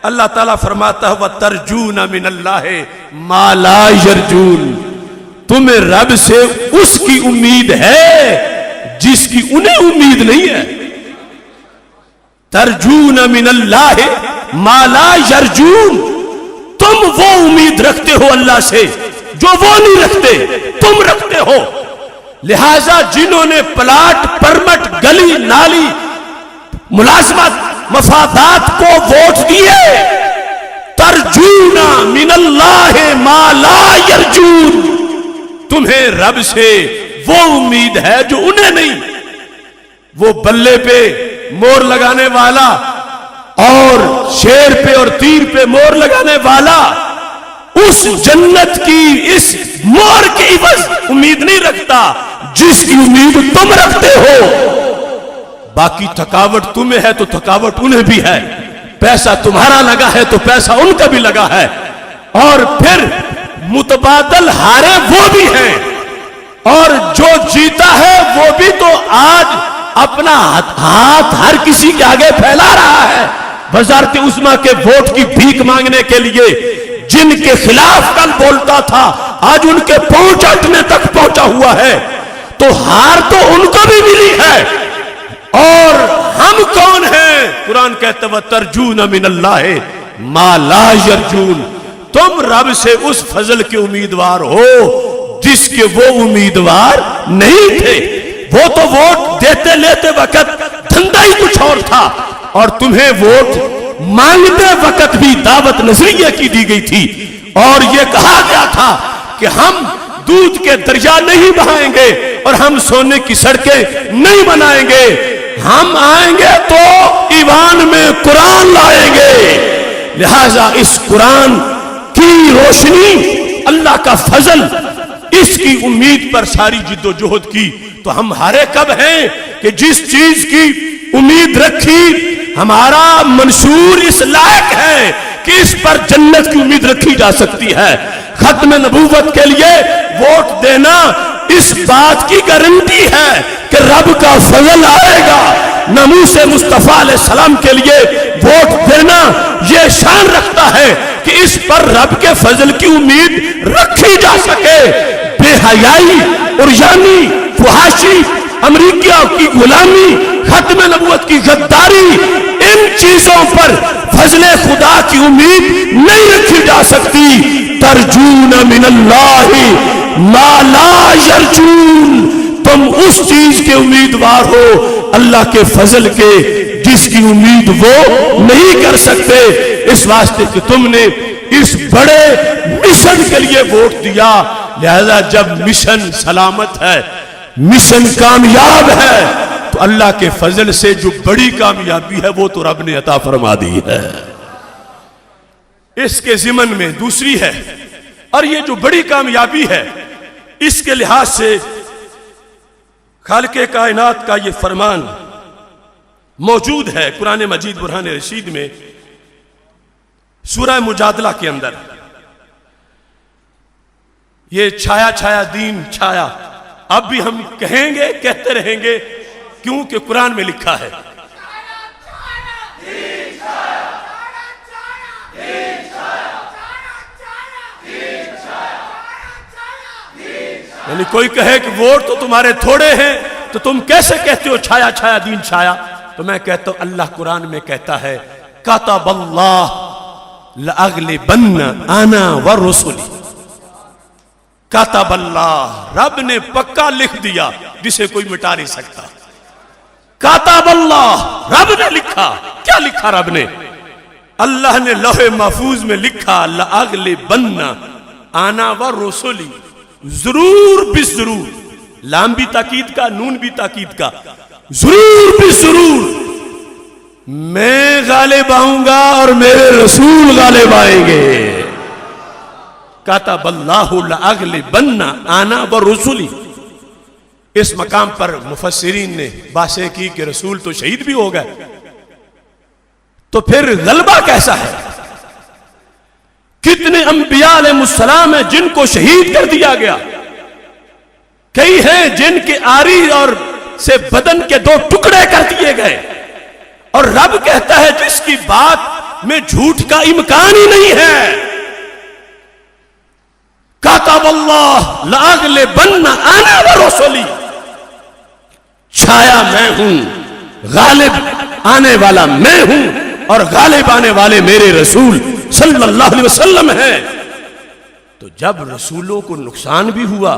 S1: اللہ تعالیٰ فرماتا ہے وَتَرْجُونَ مِنَ اللَّهِ مَا لَا يَرْجُونَ، تمہیں رب سے اس کی امید ہے جس کی انہیں امید نہیں ہے۔ ترجون من اللہ ما لا یرجون، تم وہ امید رکھتے ہو اللہ سے جو وہ نہیں رکھتے، تم رکھتے ہو۔ لہذا جنہوں نے پلاٹ پرمٹ گلی نالی ملازمت مفادات کو ووٹ دیے، ترجون من اللہ ما لا یرجون، تمہیں رب سے وہ امید ہے جو انہیں نہیں۔ وہ بلے پہ مور لگانے والا اور شیر پہ اور تیر پہ مور لگانے والا اس جنت کی اس مور کی عوض امید نہیں رکھتا جس کی امید تم رکھتے ہو۔ باقی تھکاوٹ تمہیں ہے تو تھکاوٹ انہیں بھی ہے، پیسہ تمہارا لگا ہے تو پیسہ ان کا بھی لگا ہے، اور پھر متبادل ہارے وہ بھی ہیں، اور جو جیتا ہے وہ بھی تو آج اپنا ہاتھ ہر کسی کے آگے پھیلا رہا ہے وزارت عظمیٰ کے ووٹ کی بھیک مانگنے کے لیے۔ جن کے خلاف کل بولتا تھا آج ان کے پہنچنے تک پہنچا ہوا ہے، تو ہار تو ان کو بھی ملی ہے، اور ہم کون ہیں؟ قرآن کہتا ہے ترجون من اللہ ما لا یرجون، تم رب سے اس فضل کے امیدوار ہو جس کے وہ امیدوار نہیں تھے۔ وہ تو ووٹ دیتے لیتے وقت دھندا ہی کچھ اور تھا، اور تمہیں ووٹ مانگتے وقت بھی دعوت نظریہ کی دی گئی تھی، اور یہ کہا گیا تھا کہ ہم دودھ کے دریا نہیں بہائیں گے اور ہم سونے کی سڑکیں نہیں بنائیں گے، ہم آئیں گے تو ایوان میں قرآن لائیں گے۔ لہذا اس قرآن کی روشنی، اللہ کا فضل، اس کی امید پر ساری جد و جہد کی، تو ہم ہارے کب ہیں کہ جس چیز کی امید رکھی، ہمارا منشور اس لائق ہے کہ اس پر جنت کی امید رکھی جا سکتی ہے۔ ختم نبوت کے لیے ووٹ دینا اس بات کی گارنٹی ہے کہ رب کا فضل آئے گا۔ ناموس مصطفیٰ علیہ السلام کے لیے ووٹ دینا یہ شان رکھتا ہے کہ اس پر رب کے فضل کی امید رکھی جا سکے۔ بے حیائی، عریانی، فحاشی، امریکہ کی غلامی، ختم نبوت کی غداری، ان چیزوں پر فضل خدا کی امید نہیں رکھی جا سکتی۔ ترجون من اللہ ما لا یرجون، تم اس چیز کے امیدوار ہو اللہ کے فضل کے جس کی امید وہ نہیں کر سکتے، اس واسطے کہ تم نے اس بڑے مشن کے لیے ووٹ دیا، لہذا جب مشن سلامت ہے، مشن کامیاب ہے، تو اللہ کے فضل سے جو بڑی کامیابی ہے وہ تو رب نے عطا فرما دی ہے۔ اس کے ضمن میں دوسری ہے، اور یہ جو بڑی کامیابی ہے اس کے لحاظ سے خالق کائنات کا یہ فرمان موجود ہے قرآن مجید برہان رشید میں، سورہ مجادلہ کے اندر۔ یہ چھایا چھایا دین چھایا، اب بھی ہم کہیں گے، کہتے رہیں گے، کیونکہ قرآن میں لکھا ہے۔ یعنی کوئی کہے کہ ووٹ تو تمہارے تھوڑے ہیں تو تم کیسے کہتے ہو چھایا چھایا دین چھایا؟ تو میں کہتا ہوں اللہ قرآن میں کہتا ہے کتب اللہ لأغلبن انا ورسلی، کتب اللہ، رب نے پکا لکھ دیا جسے کوئی مٹا نہیں سکتا۔ کتب اللہ، رب نے لکھا۔ کیا لکھا رب نے؟ اللہ نے لوح محفوظ میں لکھا لأغلبن انا ورسلی، ضرور بالضرور، لام بھی تاکید کا، نون بھی تاکید کا، ضرور بالضرور میں غالب آؤں گا اور میرے رسول غالب آئیں گے۔ کتب اللہ لأغلبن انا ورسلی۔ اس مقام پر مفسرین نے باتیں کی کہ رسول تو شہید بھی ہو گئے، تو پھر غلبہ کیسا ہے؟ کتنے انبیاء علیہ السلام ہیں جن کو شہید کر دیا گیا، کئی ہیں جن کے آری اور سے بدن کے 2 ٹکڑے کر دیے گئے، اور رب کہتا ہے جس کی بات میں جھوٹ کا امکان ہی نہیں ہے، کتب اللہ لأغلبن انا ورسلی، چھایا میں ہوں، غالب آنے والا میں ہوں، اور غالب آنے والے میرے رسول صلی اللہ علیہ وسلم ہیں۔ تو جب رسولوں کو نقصان بھی ہوا،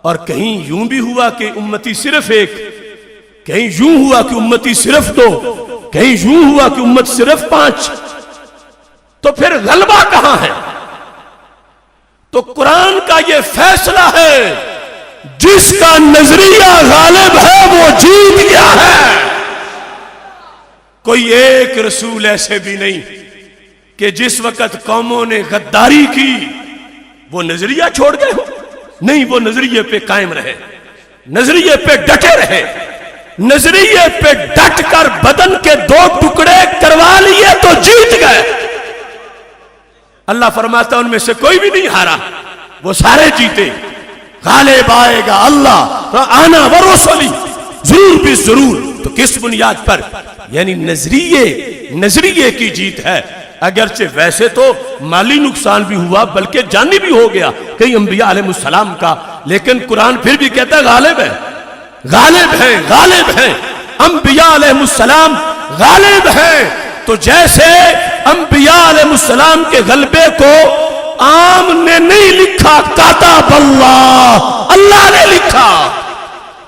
S1: اور کہیں یوں بھی ہوا کہ امتی صرف ایک، کہیں یوں ہوا کہ امتی صرف 2، کہیں یوں ہوا کہ امت صرف 5، تو پھر غلبہ کہاں ہے؟ تو قرآن کا یہ فیصلہ ہے جس کا نظریہ غالب ہے وہ جیت گیا ہے۔ کوئی ایک رسول ایسے بھی نہیں کہ جس وقت قوموں نے غداری کی وہ نظریہ چھوڑ گئے ہو، نہیں، وہ نظریے پہ قائم رہے، نظریے پہ ڈٹے رہے، نظریے پہ ڈٹ کر بدن کے 2 ٹکڑے کروا لیے تو جیت گئے۔ اللہ فرماتا ان میں سے کوئی بھی نہیں ہارا، وہ سارے جیتے۔ غالب آئے گا اللہ آنا ورسلی، ضرور بھی ضرور۔ تو کس بنیاد پر؟ یعنی نظریے کی جیت ہے۔ اگرچہ ویسے تو مالی نقصان بھی ہوا بلکہ جانی بھی ہو گیا کئی انبیاء علیہ السلام کا، لیکن قرآن پھر بھی کہتا ہے غالب ہے، غالب ہے، غالب ہے، انبیاء علیہ السلام غالب ہیں۔ تو جیسے انبیاء علیہ السلام کے غلبے کو عام نے نہیں لکھا، کتب اللہ، اللہ نے لکھا،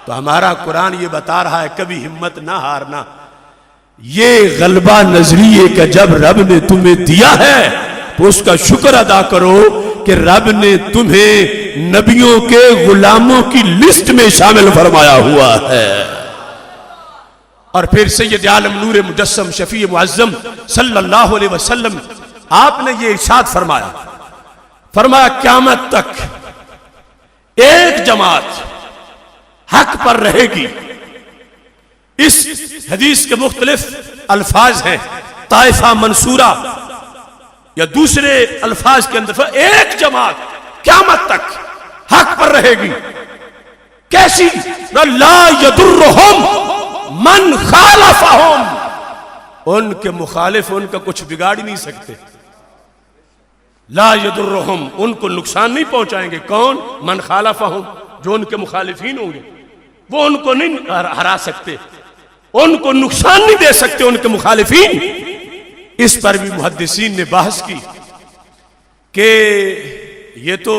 S1: تو ہمارا قرآن یہ بتا رہا ہے کبھی ہمت نہ ہارنا۔ یہ غلبہ نظریے کا جب رب نے تمہیں دیا ہے تو اس کا شکر ادا کرو کہ رب نے تمہیں نبیوں کے غلاموں کی لسٹ میں شامل فرمایا ہوا ہے۔ اور پھر سید عالم نور مجسم شفیع معظم صلی اللہ علیہ وسلم آپ نے یہ ارشاد فرمایا قیامت تک ایک جماعت حق پر رہے گی۔ اس حدیث کے مختلف الفاظ ہیں، طائفہ منصورہ یا دوسرے الفاظ کے اندر ایک جماعت قیامت تک حق پر رہے گی۔ کیسی؟ لا یضرہم من خالفہم، ان کے مخالف ان کا کچھ بگاڑ ہی نہیں سکتے۔ لا یضرہم، ان کو نقصان نہیں پہنچائیں گے۔ کون؟ من خالفہم، جو ان کے مخالفین ہوں گے، وہ ان کو نہیں ہرا سکتے، ان کو نقصان نہیں دے سکتے ان کے مخالفین۔ اس پر بھی محدثین نے بحث کی کہ یہ تو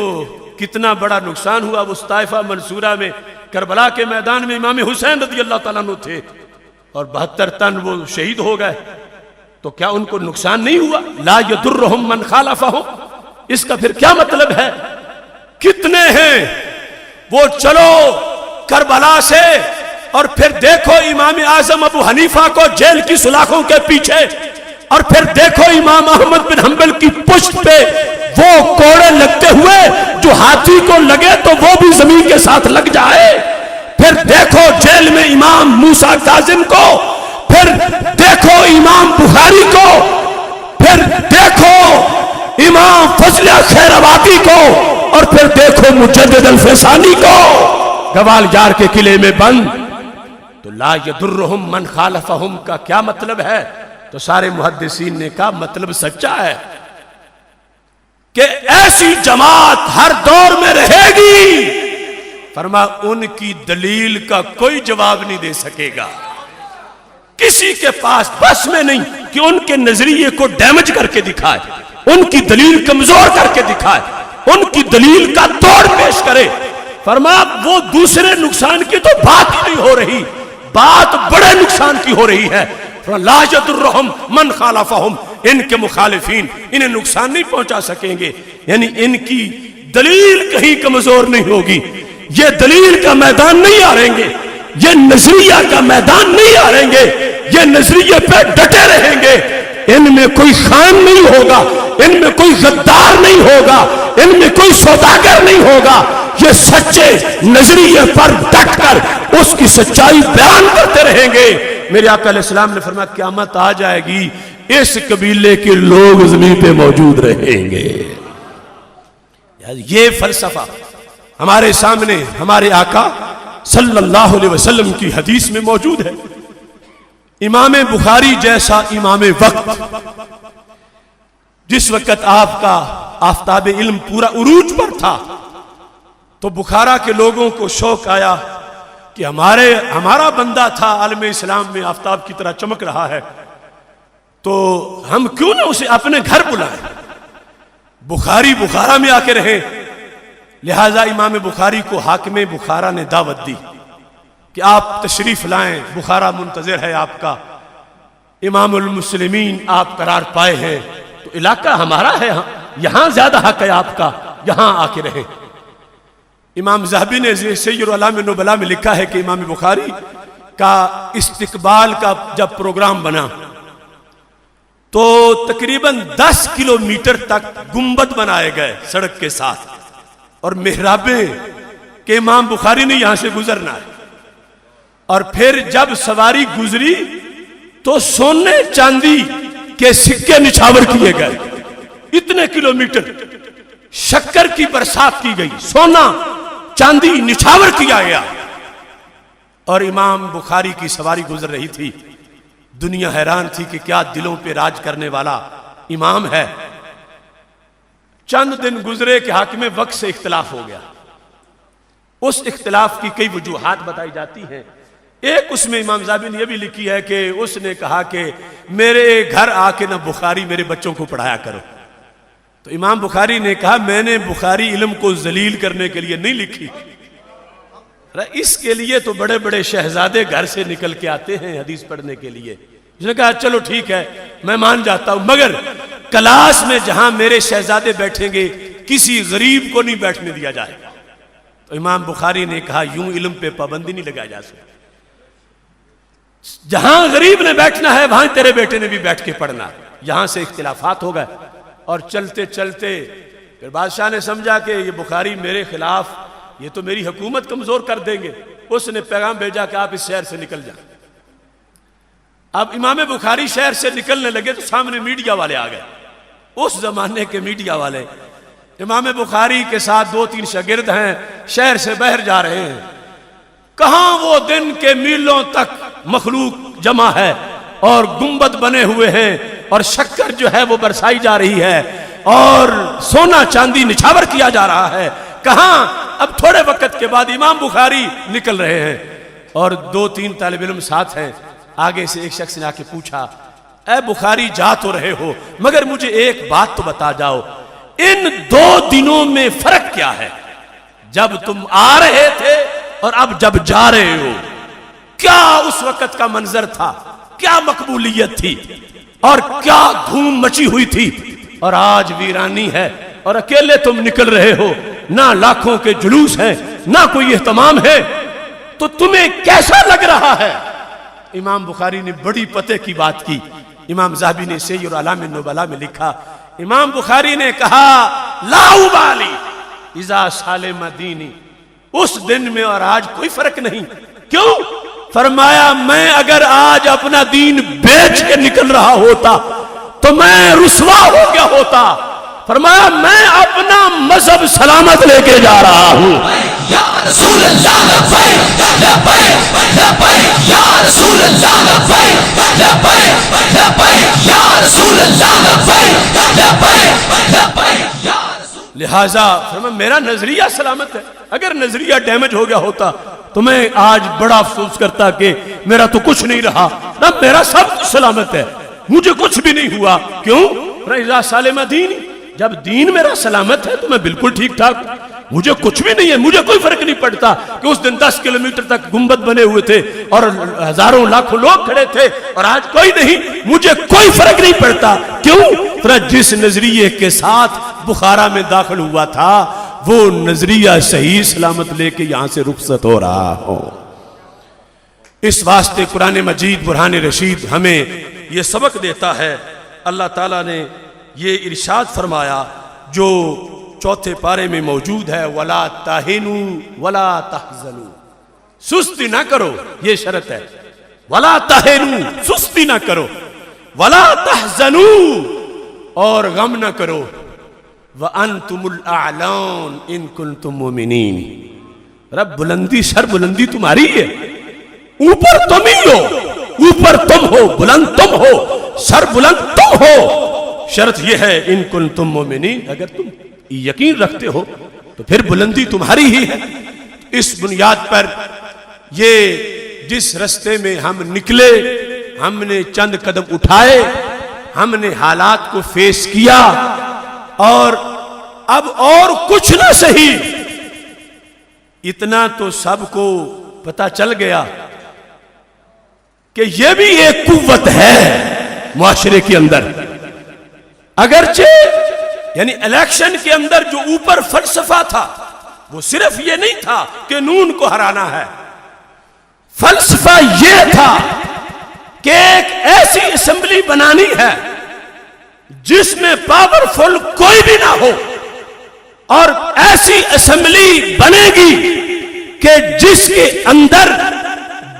S1: کتنا بڑا نقصان ہوا اس طائفہ منصورہ میں کربلا کے میدان میں امام حسین رضی اللہ تعالیٰ عنہ تھے اور 72 تن وہ شہید ہو گئے، تو کیا ان کو نقصان نہیں ہوا؟ لا یضرہم من خالفہم، اس کا پھر کیا مطلب ہے؟ کتنے ہیں وہ چلو کربلا سے، اور پھر دیکھو امام اعظم ابو حنیفہ کو جیل کی سلاخوں کے پیچھے، اور پھر دیکھو امام احمد بن حنبل کی پشت پہ وہ کوڑے لگتے ہوئے جو ہاتھی کو لگے تو وہ بھی زمین کے ساتھ لگ جائے، پھر دیکھو جیل میں امام موسیٰ کاظم کو، پھر دیکھو امام بخاری کو، پھر دیکھو امام فضل خیروادی کو، اور پھر دیکھو مجدد الفسانی کو گوال جار کے قلعے میں بند۔ تو لا یضرہم من خالفہم کا کیا مطلب ہے؟ تو سارے محدثین نے کہا مطلب سچا ہے کہ ایسی جماعت ہر دور میں رہے گی، فرما ان کی دلیل کا کوئی جواب نہیں دے سکے گا، کسی کے پاس بس میں نہیں کہ ان کے نظریے کو ڈیمیج کر کے دکھائے، ان کی دلیل کمزور کر کے دکھائے، ان کی دلیل کا توڑ پیش کرے۔ فرما وہ دوسرے نقصان کی تو بات ہی نہیں ہو رہی، بات بڑے نقصان کی ہو رہی ہے۔ لا یضرہم من خالفہم، ان کے مخالفین انہیں نقصان نہیں پہنچا سکیں گے، یعنی ان کی دلیل کہیں کمزور نہیں ہوگی، یہ دلیل کا میدان نہیں ہاریں گے، یہ نظریہ کا میدان نہیں ہاریں گے، یہ نظریے پہ ڈٹے رہیں گے، ان میں کوئی خان نہیں ہوگا، ان میں کوئی غدار نہیں ہوگا، ان میں کوئی سوداگر نہیں ہوگا، یہ سچے نظریے پر ڈٹ کر اس کی سچائی بیان کرتے رہیں گے۔ میرے آقا علیہ السلام نے فرمایا قیامت آ جائے گی، اس قبیلے کے لوگ زمین پہ موجود رہیں گے۔ یہ فلسفہ ہمارے سامنے ہمارے آقا صلی اللہ علیہ وسلم کی حدیث میں موجود ہے۔ امام بخاری جیسا امام وقت، جس وقت آپ کا آفتاب علم پورا عروج پر تھا، تو بخارا کے لوگوں کو شوق آیا کہ ہمارا بندہ تھا عالم اسلام میں آفتاب کی طرح چمک رہا ہے، تو ہم کیوں نہ اسے اپنے گھر بلائیں، بخاری بخارا میں آ کے رہیں۔ لہذا امام بخاری کو حاکم بخارا نے دعوت دی کہ آپ تشریف لائیں، بخارا منتظر ہے آپ کا، امام المسلمین آپ قرار پائے ہیں، تو علاقہ ہمارا ہے، یہاں زیادہ حق ہے آپ کا، یہاں آ کے رہیں۔ امام ذہبی نے سیر اعلام نبلاء میں لکھا ہے کہ امام بخاری کا استقبال کا جب پروگرام بنا تو تقریباً 10 کلومیٹر تک گنبد بنائے گئے سڑک کے ساتھ، اور محرابیں کہ امام بخاری نے یہاں سے گزرنا ہے، اور پھر جب سواری گزری تو سونے چاندی کے سکے نچھاور کیے گئے، اتنے کلومیٹر شکر کی برسات کی گئی، سونا چاندی نچھاور کیا گیا، اور امام بخاری کی سواری گزر رہی تھی۔ دنیا حیران تھی کہ کیا دلوں پہ راج کرنے والا امام ہے۔ چند دن گزرے کہ حاکم وقت سے اختلاف ہو گیا، اس اختلاف کی کئی وجوہات بتائی جاتی ہیں۔ ایک اس میں امام ذہبی نے یہ بھی لکھی ہے کہ اس نے کہا کہ میرے گھر آ کے نہ بخاری میرے بچوں کو پڑھایا کرو، تو امام بخاری نے کہا میں نے بخاری علم کو ذلیل کرنے کے لیے نہیں لکھی، اس کے لیے تو بڑے بڑے شہزادے گھر سے نکل کے آتے ہیں حدیث پڑھنے کے لیے۔ اس نے کہا چلو ٹھیک ہے میں مان جاتا ہوں، مگر کلاس میں جہاں میرے شہزادے بیٹھیں گے کسی غریب کو نہیں بیٹھنے دیا جائے گا۔ تو امام بخاری نے کہا یوں علم پہ پابندی نہیں لگایا جا سکتی، جہاں غریب نے بیٹھنا ہے وہاں تیرے بیٹے نے بھی بیٹھ کے پڑھنا۔ یہاں سے اختلافات ہو گئے، اور چلتے چلتے پھر بادشاہ نے سمجھا کہ یہ بخاری میرے خلاف، یہ تو میری حکومت کمزور کر دیں گے، اس نے پیغام بھیجا کہ آپ اس شہر سے نکل جائیں۔ اب امام بخاری شہر سے نکلنے لگے تو سامنے میڈیا والے آ گئے، اس زمانے کے میڈیا والے امام بخاری کے ساتھ 2-3 شاگرد ہیں، شہر سے باہر جا رہے ہیں۔ کہاں وہ دن کے میلوں تک مخلوق جمع ہے اور گنبد بنے ہوئے ہیں اور شکر جو ہے وہ برسائی جا رہی ہے اور سونا چاندی نچھاور کیا جا رہا ہے، کہاں؟ اب تھوڑے وقت کے بعد امام بخاری نکل رہے ہیں اور 2-3 طالب علم ساتھ ہیں۔ آگے سے ایک شخص نے آ کے پوچھا اے بخاری جا تو رہے ہو مگر مجھے ایک بات تو بتا جاؤ، ان 2 دنوں میں فرق کیا ہے؟ جب تم آ رہے تھے اور اب جب جا رہے ہو، کیا اس وقت کا منظر تھا، کیا مقبولیت تھی اور کیا دھوم مچی ہوئی تھی، اور آج ویرانی ہے اور اکیلے تم نکل رہے ہو، نہ لاکھوں کے جلوس ہیں، نہ کوئی اہتمام ہے، تو تمہیں کیسا لگ رہا ہے؟ امام بخاری نے بڑی پتے کی بات کی. امام ذہبی نے سیر اعلام النبلاء میں لکھا، امام بخاری نے کہا لا ابالی اذا سالم دینی، اس دن میں اور آج کوئی فرق نہیں. کیوں؟ فرمایا میں اگر آج اپنا دین بیچ کے نکل رہا ہوتا تو میں رسوا ہو گیا ہوتا. فرمایا میں اپنا مذہب سلامت لے کے جا رہا ہوں.
S2: یا رسول اللہ لبیک لبیک لبیک یا رسول اللہ لبیک لبیک لبیک یا رسول اللہ لبیک لبیک لبیک یا رسول.
S1: لہذا فرمایا میرا نظریہ سلامت ہے. اگر نظریہ ڈیمیج ہو گیا ہوتا تو میں آج بڑا افسوس کرتا کہ میرا تو کچھ نہیں رہا، نہ میرا سب کچھ سلامت ہے، مجھے کچھ بھی نہیں ہوا. کیوں؟ اذا سالم دینی، جب دین میرا سلامت ہے تو میں بالکل ٹھیک ٹھاک ہوں، مجھے کچھ بھی نہیں ہے، مجھے کوئی فرق نہیں پڑتا کہ اس دن 10 کلومیٹر تک گنبد بنے ہوئے تھے اور ہزاروں لاکھوں لوگ کھڑے تھے اور آج کوئی نہیں، مجھے کوئی فرق نہیں پڑتا. کیوں؟ جس نظریے کے ساتھ بخارا میں داخل ہوا تھا وہ نظریہ صحیح سلامت لے کے یہاں سے رخصت ہو رہا ہو. اس واسطے قرآن مجید برہان رشید ہمیں یہ سبق دیتا ہے. اللہ تعالیٰ نے یہ ارشاد فرمایا جو چوتھے پارے میں موجود ہے، وَلَا تَهِنُوا وَلَا تَحْزَنُوا، سستی نہ کرو، یہ شرط ہے. وَلَا تَهِنُوا، سستی نہ کرو، وَلَا تَحْزَنُوا، اور غم نہ کرو، وَأَنْتُمُ الْأَعْلَوْنَ إِن كُنْتُم مُؤْمِنِينَ. رب بلندی، سر بلندی تمہاری ہے، اوپر تم ہی ہو، اوپر تم ہو، بلند تم ہو، سر بلند تم ہو. شرط یہ ہے ان کنتم مومنین، اگر تم یقین رکھتے ہو تو پھر بلندی تمہاری ہی ہے. اس بنیاد پر یہ جس رستے میں ہم نکلے، ہم نے چند قدم اٹھائے، ہم نے حالات کو فیس کیا، اور اب اور کچھ نہ سہی، اتنا تو سب کو پتا چل گیا کہ یہ بھی ایک قوت ہے معاشرے کے اندر. اگرچہ یعنی الیکشن کے اندر جو اوپر فلسفہ تھا وہ صرف یہ نہیں تھا کہ نون کو ہرانا ہے، فلسفہ یہ تھا کہ ایک ایسی اسمبلی بنانی ہے جس میں پاورفل کوئی بھی نہ ہو، اور ایسی اسمبلی بنے گی کہ جس کے اندر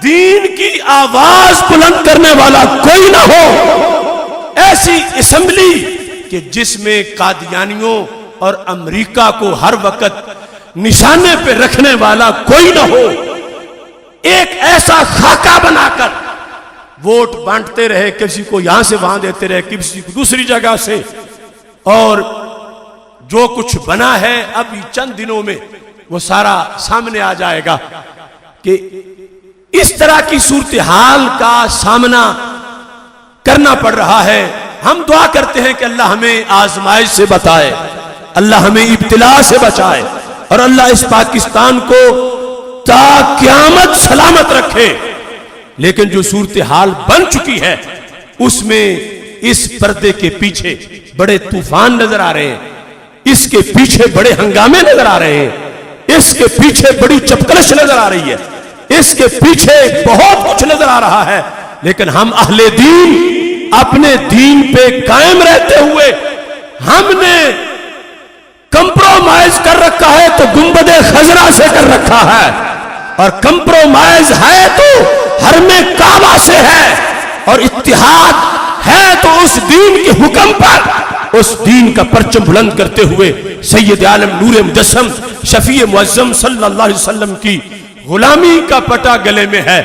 S1: دین کی آواز بلند کرنے والا کوئی نہ ہو، ایسی اسمبلی کہ جس میں قادیانیوں اور امریکہ کو ہر وقت نشانے پہ رکھنے والا کوئی نہ ہو. ایک ایسا خاکہ بنا کر ووٹ بانٹتے رہے، کسی کو یہاں سے وہاں دیتے رہے، کسی کو دوسری جگہ سے، اور جو کچھ بنا ہے ابھی چند دنوں میں وہ سارا سامنے آ جائے گا کہ اس طرح کی صورتحال کا سامنا کرنا پڑ رہا ہے. ہم دعا کرتے ہیں کہ اللہ ہمیں آزمائش سے بچائے، اللہ ہمیں ابتلا سے بچائے، اور اللہ اس پاکستان کو تا قیامت سلامت رکھے. لیکن جو صورتحال بن چکی ہے اس میں اس پردے کے پیچھے بڑے طوفان نظر آ رہے ہیں، اس کے پیچھے بڑے ہنگامے نظر آ رہے ہیں، اس کے پیچھے بڑی چپکلش نظر آ رہی ہے، اس کے پیچھے بہت کچھ نظر آ رہا ہے. لیکن ہم اہل دین اپنے دین پہ قائم رہتے ہوئے ہم نے کمپرومائز کر رکھا ہے تو گنبد خضرا سے کر رکھا ہے، اور کمپرومائز ہے تو حرم کعبہ سے ہے، اور اتحاد ہے تو اس دین کے حکم پر اس دین کا پرچم بلند کرتے ہوئے سید عالم نور مجسم شفیع معظم صلی اللہ علیہ وسلم کی غلامی کا پٹا گلے میں ہے.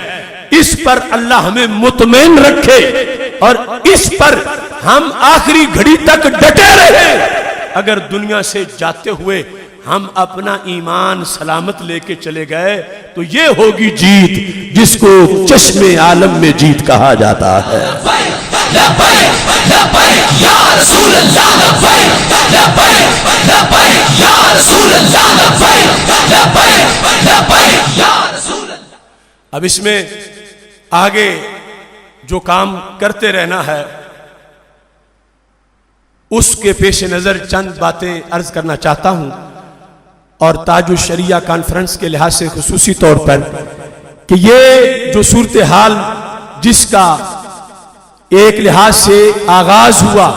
S1: اس پر اللہ ہمیں مطمئن رکھے اور اس پر ہم آخری گھڑی تک ڈٹے رہے. اگر دنیا سے جاتے ہوئے ہم اپنا ایمان سلامت لے کے چلے گئے تو یہ ہوگی جیت جس کو چشم عالم میں جیت کہا جاتا ہے.
S2: لبیک لبیک یا رسول اللہ لبیک لبیک لبیک یا رسول اللہ لبیک لبیک لبیک یا
S1: اب اس میں آگے جو کام کرتے رہنا ہے اس کے پیش نظر چند باتیں عرض کرنا چاہتا ہوں، اور تاج الشریعہ کانفرنس کے لحاظ سے خصوصی طور پر کہ یہ جو صورتحال جس کا ایک لحاظ سے آغاز ہوا،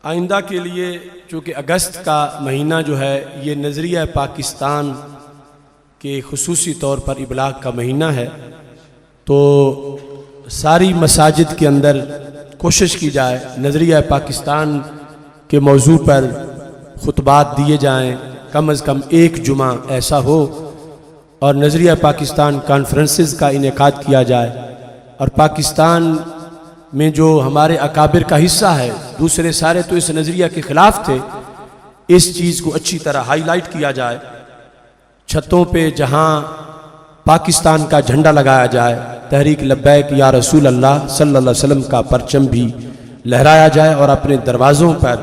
S1: آئندہ کے لیے چونکہ اگست کا مہینہ جو ہے یہ نظریہ پاکستان کے خصوصی طور پر ابلاغ کا مہینہ ہے، تو ساری مساجد کے اندر کوشش کی جائے نظریہ پاکستان کے موضوع پر خطبات دیے جائیں، کم از کم ایک جمعہ ایسا ہو اور نظریہ پاکستان کانفرنسز کا انعقاد کیا جائے، اور پاکستان میں جو ہمارے اکابر کا حصہ ہے، دوسرے سارے تو اس نظریہ کے خلاف تھے، اس چیز کو اچھی طرح ہائی لائٹ کیا جائے، چھتوں پہ جہاں پاکستان کا جھنڈا لگایا جائے، تحریک لبیک یا رسول اللہ صلی اللہ علیہ وسلم کا پرچم بھی لہرایا جائے، اور اپنے دروازوں پر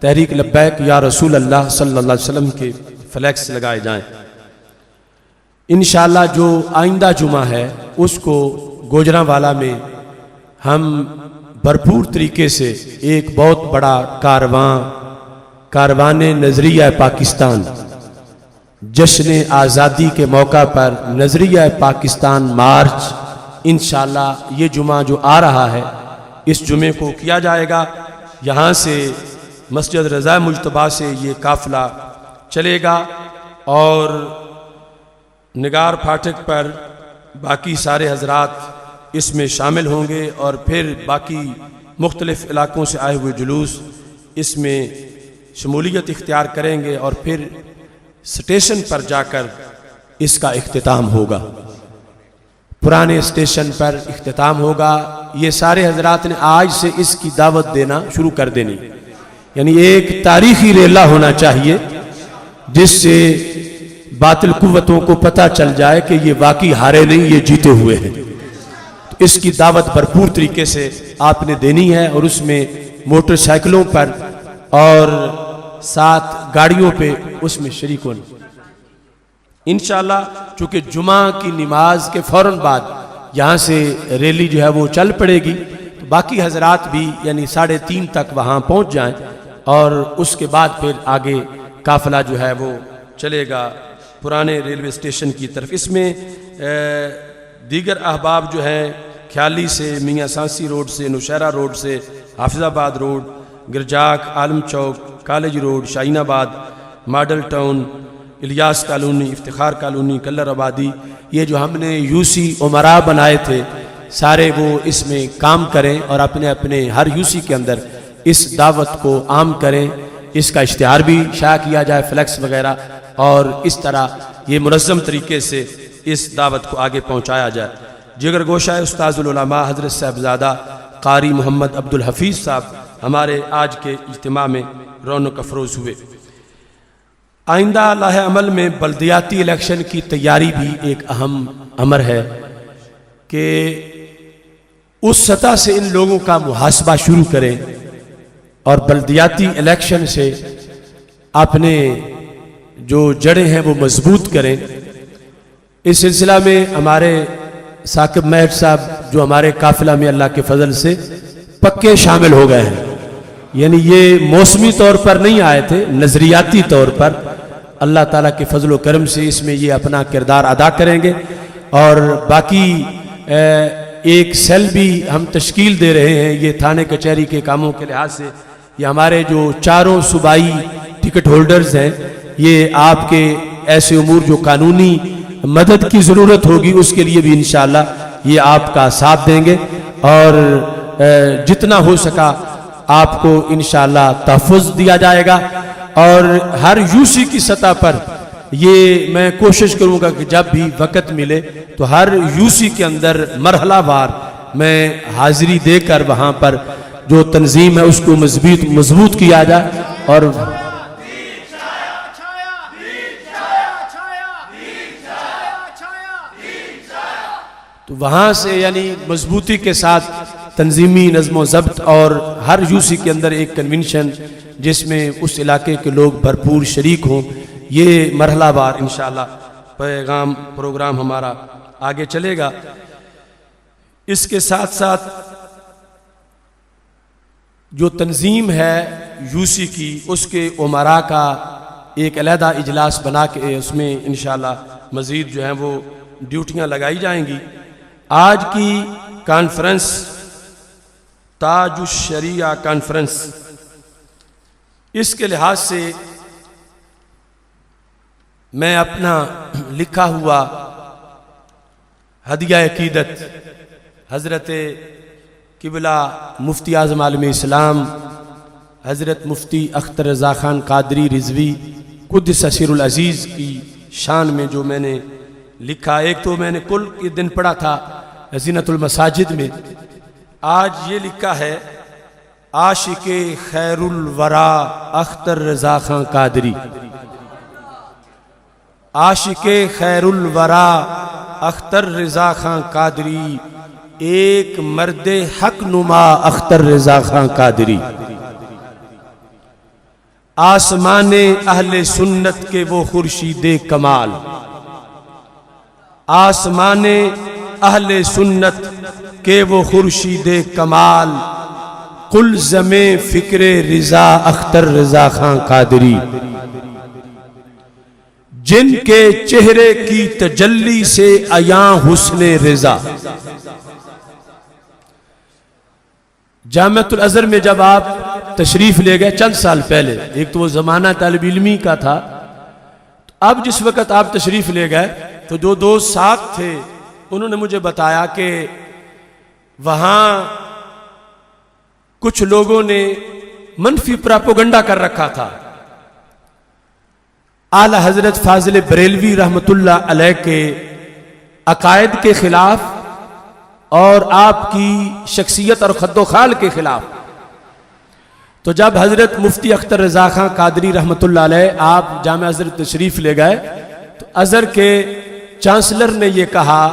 S1: تحریک لبیک یا رسول اللہ صلی اللہ علیہ وسلم کے فلیکس لگائے جائیں۔ انشاءاللہ جو آئندہ جمعہ ہے اس کو گوجرانوالا میں ہم بھرپور طریقے سے ایک بہت بڑا کاروان نظریہ پاکستان، جشن آزادی کے موقع پر نظریہ پاکستان مارچ انشاءاللہ یہ جمعہ جو آ رہا ہے اس جمعے کو کیا جائے گا۔ یہاں سے مسجد رضا مجتبیٰ سے یہ قافلہ چلے گا اور نگار پھاٹک پر باقی سارے حضرات اس میں شامل ہوں گے، اور پھر باقی مختلف علاقوں سے آئے ہوئے جلوس اس میں شمولیت اختیار کریں گے، اور پھر اسٹیشن پر جا کر اس کا اختتام ہوگا، پرانے اسٹیشن پر اختتام ہوگا۔ یہ سارے حضرات نے آج سے اس کی دعوت دینا شروع کر دینی، یعنی ایک تاریخی ریلا ہونا چاہیے جس سے باطل قوتوں کو پتہ چل جائے کہ یہ واقعی ہارے نہیں، یہ جیتے ہوئے ہیں۔ تو اس کی دعوت بھرپور طریقے سے آپ نے دینی ہے، اور اس میں موٹر سائیکلوں پر اور 7 گاڑیوں پہ اس میں شریک ہونا انشاءاللہ۔ چونکہ جمعہ کی نماز کے فوراً بعد یہاں سے ریلی جو ہے وہ چل پڑے گی، تو باقی حضرات بھی یعنی 3:30 تک وہاں پہنچ جائیں، اور اس کے بعد پھر آگے قافلہ جو ہے وہ چلے گا پرانے ریلوے اسٹیشن کی طرف۔ اس میں دیگر احباب جو ہیں کھیالی سے، میاں سانسی روڈ سے، نوشہرہ روڈ سے، حافظ آباد روڈ، گرجاک، عالم چوک، کالج روڈ، شاہین آباد، model town, Ilyas colony, Iftikhar colony, colour آبادی، یہ جو ہم نے یوسی امراء بنائے تھے سارے وہ اس میں کام کریں، اور اپنے اپنے ہر یوسی کے اندر اس دعوت کو عام کریں، اس کا اشتہار بھی شائع کیا جائے، فلیکس وغیرہ، اور اس طرح یہ منظم طریقے سے اس دعوت کو آگے پہنچایا جائے۔ جگر گوشہ استاذ العلماء حضرت صاحبزادہ قاری محمد عبدالحفیظ صاحب ہمارے آج کے اجتماع میں رونق افروز ہوئے۔ آئندہ لاہ عمل میں بلدیاتی الیکشن کی تیاری بھی ایک اہم امر ہے کہ اس سطح سے ان لوگوں کا محاسبہ شروع کریں اور بلدیاتی الیکشن سے اپنے جو جڑیں ہیں وہ مضبوط کریں۔ اس سلسلہ میں ہمارے ثاقب مہر صاحب جو ہمارے قافلہ میں اللہ کے فضل سے پکے شامل ہو گئے ہیں، یعنی یہ موسمی طور پر نہیں آئے تھے، نظریاتی طور پر اللہ تعالیٰ کے فضل و کرم سے اس میں یہ اپنا کردار ادا کریں گے۔ اور باقی ایک سیل بھی ہم تشکیل دے رہے ہیں، یہ تھانے کچہری کے کاموں کے لحاظ سے یہ ہمارے جو 4 صوبائی ٹکٹ ہولڈرز ہیں، یہ آپ کے ایسے امور جو قانونی مدد کی ضرورت ہوگی اس کے لیے بھی انشاءاللہ یہ آپ کا ساتھ دیں گے، اور جتنا ہو سکا آپ کو انشاءاللہ تحفظ دیا جائے گا۔ اور ہر یوسی کی سطح پر یہ میں کوشش کروں گا کہ جب بھی وقت ملے تو ہر یوسی کے اندر مرحلہ وار میں حاضری دے کر وہاں پر جو تنظیم ہے اس کو مضبوط کیا جائے، اور تو وہاں سے یعنی مضبوطی کے ساتھ تنظیمی نظم و ضبط، اور ہر یوسی کے اندر ایک کنونشن جس میں اس علاقے کے لوگ بھرپور شریک ہوں، یہ مرحلہ وار انشاءاللہ پیغام پروگرام ہمارا آگے چلے گا۔ اس کے ساتھ ساتھ جو تنظیم ہے یوسی کی، اس کے امراء کا ایک علیحدہ اجلاس بنا کے اس میں انشاءاللہ مزید جو ہیں وہ ڈیوٹیاں لگائی جائیں گی۔ آج کی کانفرنس تاج الشریعہ کانفرنس، اس کے لحاظ سے میں اپنا لکھا ہوا ہدیہ عقیدت حضرت قبلہ مفتی اعظم عالم اسلام حضرت مفتی اختر رضا خان قادری رضوی قدس سر العزیز کی شان میں جو میں نے لکھا، ایک تو میں نے کل کے دن پڑھا تھا زینت المساجد میں، آج یہ لکھا ہے عاشق خیر الورا اختر رضا خان قادری، عاشق خیر الورا اختر رضا خان قادری، ایک مرد حق نما اختر رضا خان قادری، آسمان اہل سنت کے وہ خورشید کمال، آسمان اہل سنت کے وہ خورشید کمال، قلزم فکر رضا اختر رضا خان قادری، جن کے چہرے کی تجلی سے عیاں حسن رضا۔ جامعۃ الازہر میں جب آپ تشریف لے گئے چند سال پہلے، ایک تو وہ زمانہ طالب علمی کا تھا، اب جس وقت آپ تشریف لے گئے تو جو دوست ساتھ تھے انہوں نے مجھے بتایا کہ وہاں کچھ لوگوں نے منفی پراپوگنڈا کر رکھا تھا اعلی حضرت فاضل بریلوی رحمت اللہ علیہ کے عقائد کے خلاف اور آپ کی شخصیت اور خد و خال کے خلاف۔ تو جب حضرت مفتی اختر رضا خان قادری رحمت اللہ علیہ آپ جامعہ ازہر تشریف لے گئے تو ازہر کے چانسلر نے یہ کہا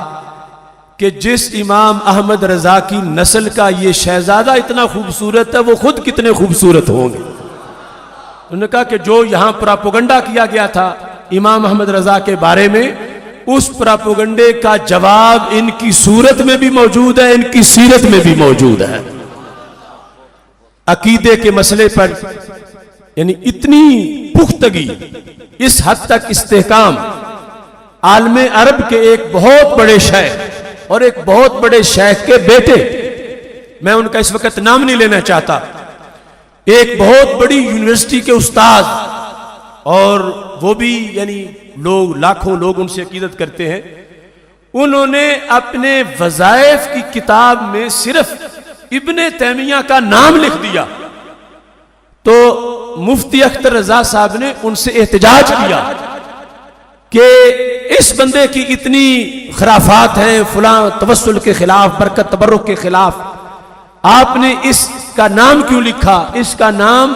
S1: کہ جس امام احمد رضا کی نسل کا یہ شہزادہ اتنا خوبصورت ہے، وہ خود کتنے خوبصورت ہوں گے۔ انہوں نے کہا کہ جو یہاں پراپوگنڈا کیا گیا تھا امام احمد رضا کے بارے میں، اس پراپوگنڈے کا جواب ان کی صورت میں بھی موجود ہے، ان کی سیرت میں بھی موجود ہے۔ عقیدے کے مسئلے پر یعنی اتنی پختگی، اس حد تک استحکام، عالم عرب کے ایک بہت بڑے شیخ اور ایک بہت بڑے شیخ کے بیٹے، میں ان کا اس وقت نام نہیں لینا چاہتا، ایک بہت بڑی یونیورسٹی کے استاد، اور وہ بھی یعنی لوگ لاکھوں لوگ ان سے عقیدت کرتے ہیں، انہوں نے اپنے وظائف کی کتاب میں صرف ابن تیمیہ کا نام لکھ دیا۔ تو مفتی اختر رضا صاحب نے ان سے احتجاج کیا کہ اس بندے کی اتنی خرافات ہیں، فلاں توسل کے خلاف، برکت تبرک کے خلاف، آپ نے اس کا نام کیوں لکھا؟ اس کا نام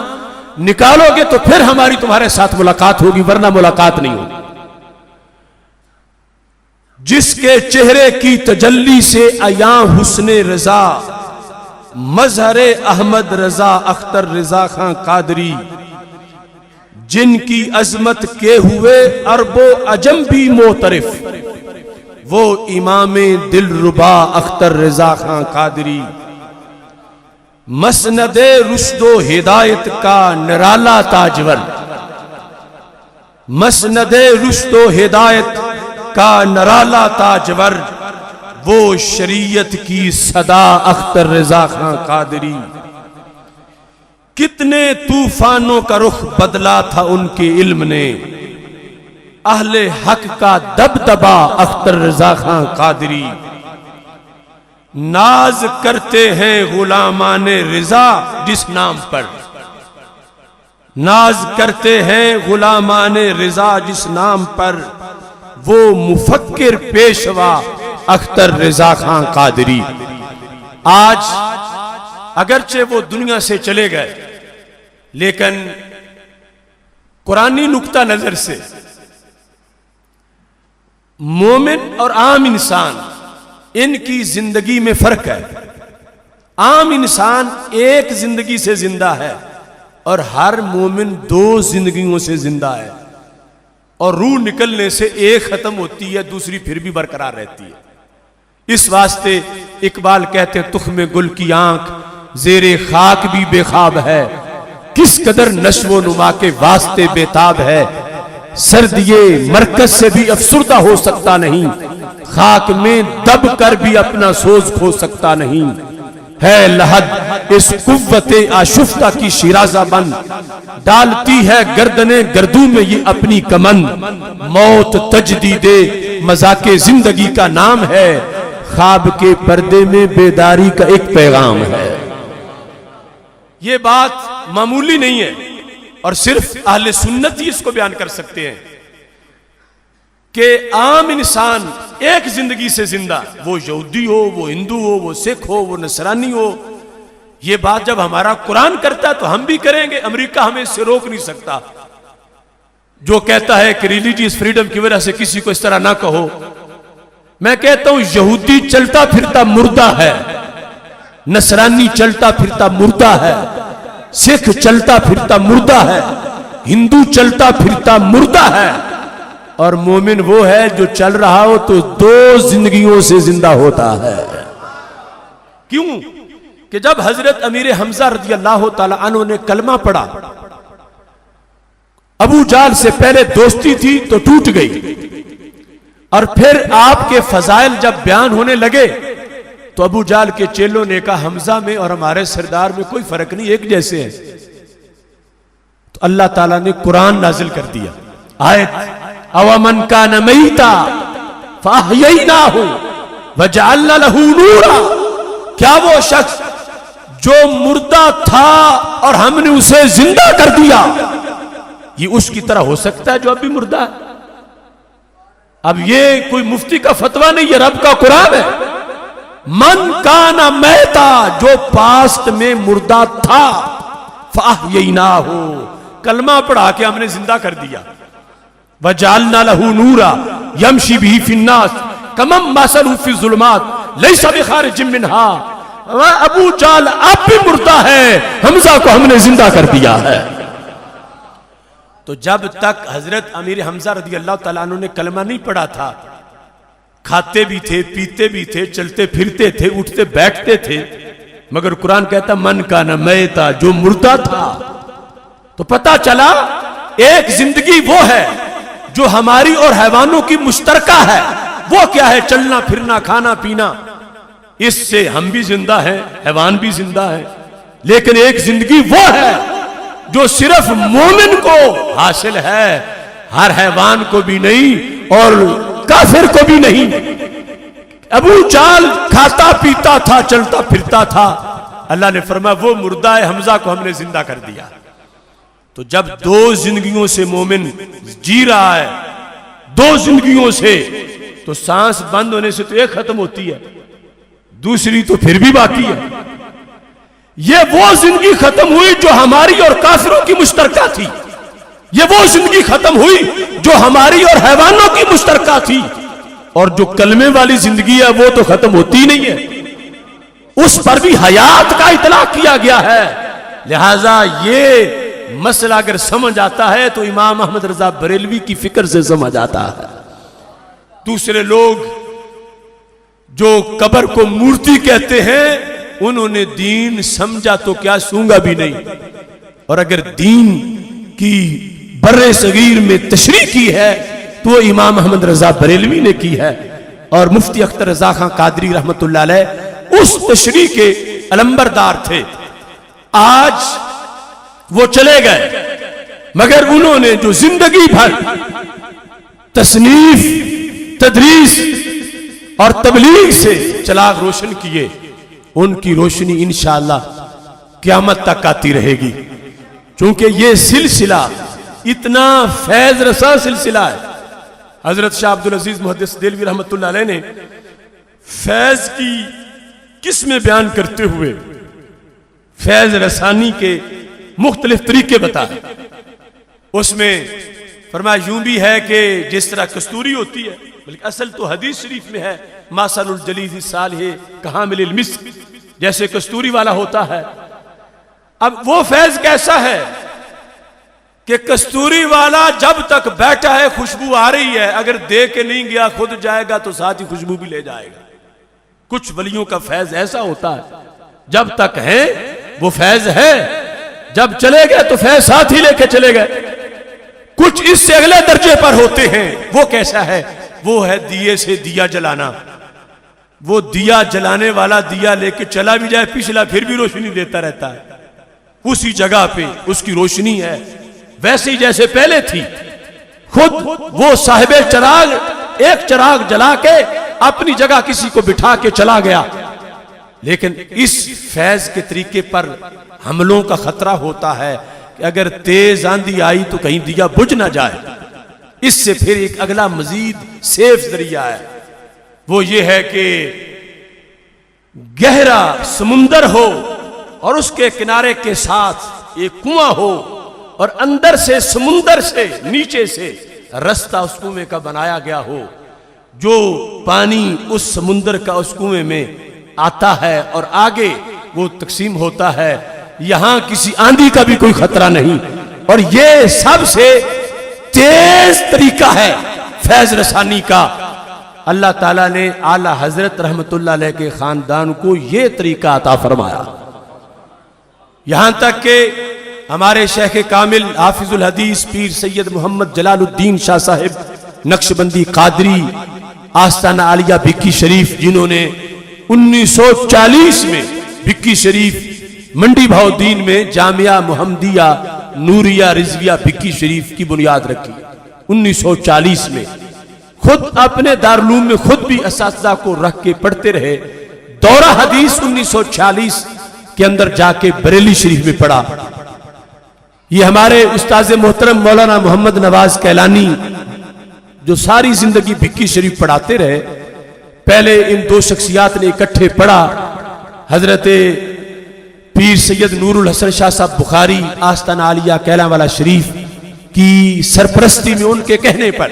S1: نکالو گے تو پھر ہماری تمہارے ساتھ ملاقات ہوگی، ورنہ ملاقات نہیں ہوگی۔ جس کے چہرے کی تجلی سے عیاں حسن رضا، مظہر احمد رضا اختر رضا خان قادری، جن کی عظمت کے ہوئے عرب و عجم بھی معترف، وہ امام دلربا اختر رضا خان قادری، مسند رشد و ہدایت کا نرالا تاجور، مسند رشد و ہدایت کا نرالا تاجور، وہ شریعت کی صدا اختر رضا خان قادری۔ کتنے طوفانوں کا رخ بدلا تھا ان کے علم نے، اہل حق کا دبدبا اختر رضا خان قادری۔ ناز کرتے ہیں غلامان رضا جس نام پر، ناز کرتے ہیں غلامان رضا جس نام پر، وہ مفکر پیشوا اختر رضا خان قادری۔ آج اگرچہ وہ دنیا سے چلے گئے، لیکن قرآنی نقطہ نظر سے مومن اور عام انسان، ان کی زندگی میں فرق ہے۔ عام انسان ایک زندگی سے زندہ ہے اور ہر مومن دو زندگیوں سے زندہ ہے۔ اور روح نکلنے سے ایک ختم ہوتی ہے دوسری پھر بھی برقرار رہتی ہے۔ اس واسطے اقبال کہتے ہیں تخم گل کی آنکھ زیر خاک بھی بے خواب ہے، کس قدر نشو و نما کے واسطے بےتاب ہے، سردیے مرکز سے بھی افسردہ ہو سکتا نہیں، خاک میں دب کر بھی اپنا سوز کھو سکتا نہیں، ہے لحد اس قوت آشفتہ کی شیرازہ بند، ڈالتی ہے گردنیں گردوں میں یہ اپنی کمند، موت تجدید مذاق زندگی کا نام ہے، خواب کے پردے میں بیداری کا ایک پیغام ہے۔ یہ بات معمولی نہیں ہے اور صرف اہل سنت ہی اس کو بیان کر سکتے ہیں کہ عام انسان ایک زندگی سے زندہ، وہ یہودی ہو، وہ ہندو ہو، وہ سکھ ہو، وہ نصرانی ہو، یہ بات جب ہمارا قرآن کرتا ہے تو ہم بھی کریں گے۔ امریکہ ہمیں اس سے روک نہیں سکتا، جو کہتا ہے کہ ریلیجیس فریڈم کی وجہ سے کسی کو اس طرح نہ کہو۔ میں کہتا ہوں یہودی چلتا پھرتا مردہ ہے، نصرانی چلتا پھرتا مردہ ہے، سکھ چلتا پھرتا مردہ ہے، ہندو چلتا پھرتا مردہ ہے، اور مومن وہ ہے جو چل رہا ہو تو دو زندگیوں سے زندہ ہوتا ہے۔ کیوں کہ جب حضرت امیر حمزہ رضی اللہ تعالی عنہ نے کلمہ پڑھا، ابو جہل سے پہلے دوستی تھی تو ٹوٹ گئی، اور پھر آپ کے فضائل جب بیان ہونے لگے تو ابو جہل کے چیلوں نے کہا حمزہ میں اور ہمارے سردار میں کوئی فرق نہیں، ایک جیسے ہیں۔ تو اللہ تعالیٰ نے قرآن نازل کر دیا، آیت اومن کان میتا فاحییناہ وجعلنا لہ نورا، کیا وہ شخص جو مردہ تھا اور ہم نے اسے زندہ کر دیا، یہ اس کی طرح ہو سکتا ہے جو اب بھی مردہ ہے؟ اب یہ کوئی مفتی کا فتویٰ نہیں، یہ رب کا قرآن ہے۔ من کانا میتا، جو پاسٹ میں مردہ تھا، فاحییناہ، کلمہ پڑھا کے ہم نے زندہ کر دیا، وجعلنا لہ نورا یمشی بہ فی الناس کمن مثلہ فی الظلمات لیس بخارج منہا۔ ابو جہل اب بھی مردہ ہے، حمزہ کو ہم نے زندہ کر دیا ہے۔ تو جب تک حضرت امیر حمزہ رضی اللہ تعالیٰ عنہ نے کلمہ نہیں پڑھا تھا، کھاتے بھی تھے، پیتے بھی تھے، چلتے پھرتے تھے، اٹھتے بیٹھتے تھے، مگر قرآن کہتا من کانا میتا، جو مردہ تھا۔ تو پتہ چلا ایک زندگی وہ ہے جو ہماری اور حیوانوں کی مشترکہ ہے۔ وہ کیا ہے؟ چلنا پھرنا، کھانا پینا، اس سے ہم بھی زندہ ہیں، حیوان بھی زندہ ہے۔ لیکن ایک زندگی وہ ہے جو صرف مومن کو حاصل ہے، ہر حیوان کو بھی نہیں اور کافر کو بھی نہیں۔ ابو جہل کھاتا پیتا تھا، چلتا پھرتا تھا، اللہ نے فرمایا وہ مردہ ہے، حمزہ کو ہم نے زندہ کر دیا۔ تو جب دو زندگیوں سے مومن جی رہا ہے، دو زندگیوں سے، تو سانس بند ہونے سے تو ایک ختم ہوتی ہے، دوسری تو پھر بھی باقی ہے۔ یہ وہ زندگی ختم ہوئی جو ہماری اور کافروں کی مشترکہ تھی، یہ وہ زندگی ختم ہوئی جو ہماری اور حیوانوں کی مشترکہ تھی، اور جو کلمے والی زندگی ہے وہ تو ختم ہوتی نہیں ہے، اس پر بھی حیات کا اطلاق کیا گیا ہے۔ لہذا یہ مسئلہ اگر سمجھ آتا ہے تو امام احمد رضا بریلوی کی فکر سے سمجھ آتا ہے۔ دوسرے لوگ جو قبر کو مورتی کہتے ہیں، انہوں نے دین سمجھا تو کیا سونگا بھی نہیں، اور اگر دین کی برے صغیر میں تشریح کی ہے تو وہ امام احمد رضا بریلوی نے کی ہے، اور مفتی اختر رضا خان قادری رحمت اللہ علیہ اس تشریح کے علمبردار تھے۔ آج وہ چلے گئے، مگر انہوں نے جو زندگی بھر تصنیف، تدریس اور تبلیغ سے چراغ روشن کیے، ان کی روشنی انشاءاللہ قیامت تک آتی رہے گی، چونکہ یہ سلسلہ اتنا فیض رساں سلسلہ ہے۔ حضرت شاہ عبدالعزیز محدث دہلوی رحمت اللہ علیہ نے فیض کی قسمیں بیان کرتے ہوئے فیض رسانی کے مختلف طریقے بتائے۔ اس میں فرمایا یوں بھی ہے کہ جس طرح کستوری ہوتی ہے، بلکہ اصل تو حدیث شریف میں ہے ماسل الجلیز الصالح کحامل المسک، جیسے کستوری والا ہوتا ہے۔ اب وہ فیض کیسا ہے کہ کستوری والا جب تک بیٹھا ہے خوشبو آ رہی ہے، اگر دے کے نہیں گیا خود جائے گا تو ساتھ ہی خوشبو بھی لے جائے گا۔ کچھ ولیوں کا فیض ایسا ہوتا ہے، جب تک ہے وہ فیض ہے، جب چلے گئے تو فیض ساتھ ہی لے کے چلے گئے۔ کچھ اس سے اگلے درجے پر ہوتے ہیں، وہ کیسا ہے؟ وہ ہے دیے سے دیا جلانا۔ وہ دیا جلانے والا دیا لے کے چلا بھی جائے پچھلا پھر بھی روشنی دیتا رہتا ہے، اسی جگہ پہ اس کی روشنی ہے ویسے ہی جیسے پہلے تھی۔ خود وہ صاحب چراغ ایک چراغ جلا کے اپنی جگہ کسی کو بٹھا کے چلا گیا، لیکن اس فیض کے طریقے پر حملوں کا خطرہ ہوتا ہے کہ اگر تیز آندھی آئی تو کہیں دیا بجھ نہ جائے۔ اس سے پھر ایک اگلا مزید سیف ذریعہ ہے، وہ یہ ہے کہ گہرا سمندر ہو اور اس کے کنارے کے ساتھ ایک کنواں ہو اور اندر سے سمندر سے نیچے سے رستہ اس کنویں کا بنایا گیا ہو، جو پانی اس سمندر کا اس کنویں میں آتا ہے اور آگے وہ تقسیم ہوتا ہے۔ یہاں کسی آندھی کا بھی کوئی خطرہ نہیں، اور یہ سب سے تیز طریقہ ہے فیض رسانی کا۔ اللہ تعالیٰ نے اعلیٰ حضرت رحمت اللہ علیہ کے خاندان کو یہ طریقہ عطا فرمایا، یہاں تک کہ ہمارے شیخ کامل حافظ الحدیث پیر سید محمد جلال الدین شاہ صاحب نقشبندی قادری آستانہ عالیہ بھکی شریف، جنہوں نے 1940 میں بھکی شریف منڈی بہاؤدین میں جامعہ محمدیہ نوریہ رضویہ بھکی شریف کی بنیاد رکھی 1940 میں، خود اپنے دارالعلوم میں خود بھی اساتذہ کو رکھ کے پڑھتے رہے۔ دورہ حدیث 1946 کے اندر جا کے بریلی شریف میں پڑھا۔ یہ ہمارے استاذ محترم مولانا محمد نواز کیلانی جو ساری زندگی بھکی شریف پڑھاتے رہے، پہلے ان دو شخصیات نے اکٹھے پڑھا۔ حضرت پیر سید نور الحسن شاہ صاحب بخاری آستانہ عالیہ کیلاں والا شریف کی سرپرستی میں ان کے کہنے پر،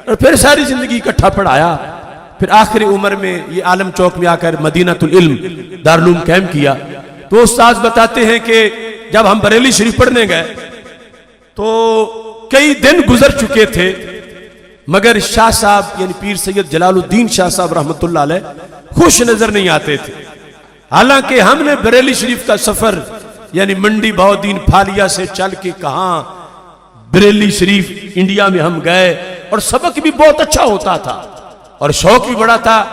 S1: اور پھر ساری زندگی اکٹھا پڑھایا۔ پھر آخری عمر میں یہ عالم چوک میں آ کر مدینہ العلم دارالعلوم قائم کیا۔ تو استاذ بتاتے ہیں کہ جب ہم بریلی شریف پڑھنے گئے تو کئی دن گزر چکے تھے، مگر شاہ صاحب یعنی پیر سید جلال الدین شاہ صاحب رحمت اللہ علیہ خوش نظر نہیں آتے تھے۔ حالانکہ ہم نے بریلی شریف کا سفر یعنی منڈی بہاؤدین پھالیا سے چل کے کہاں بریلی شریف انڈیا میں ہم گئے، اور سبق بھی بہت اچھا ہوتا تھا اور شوق بھی بڑا تھا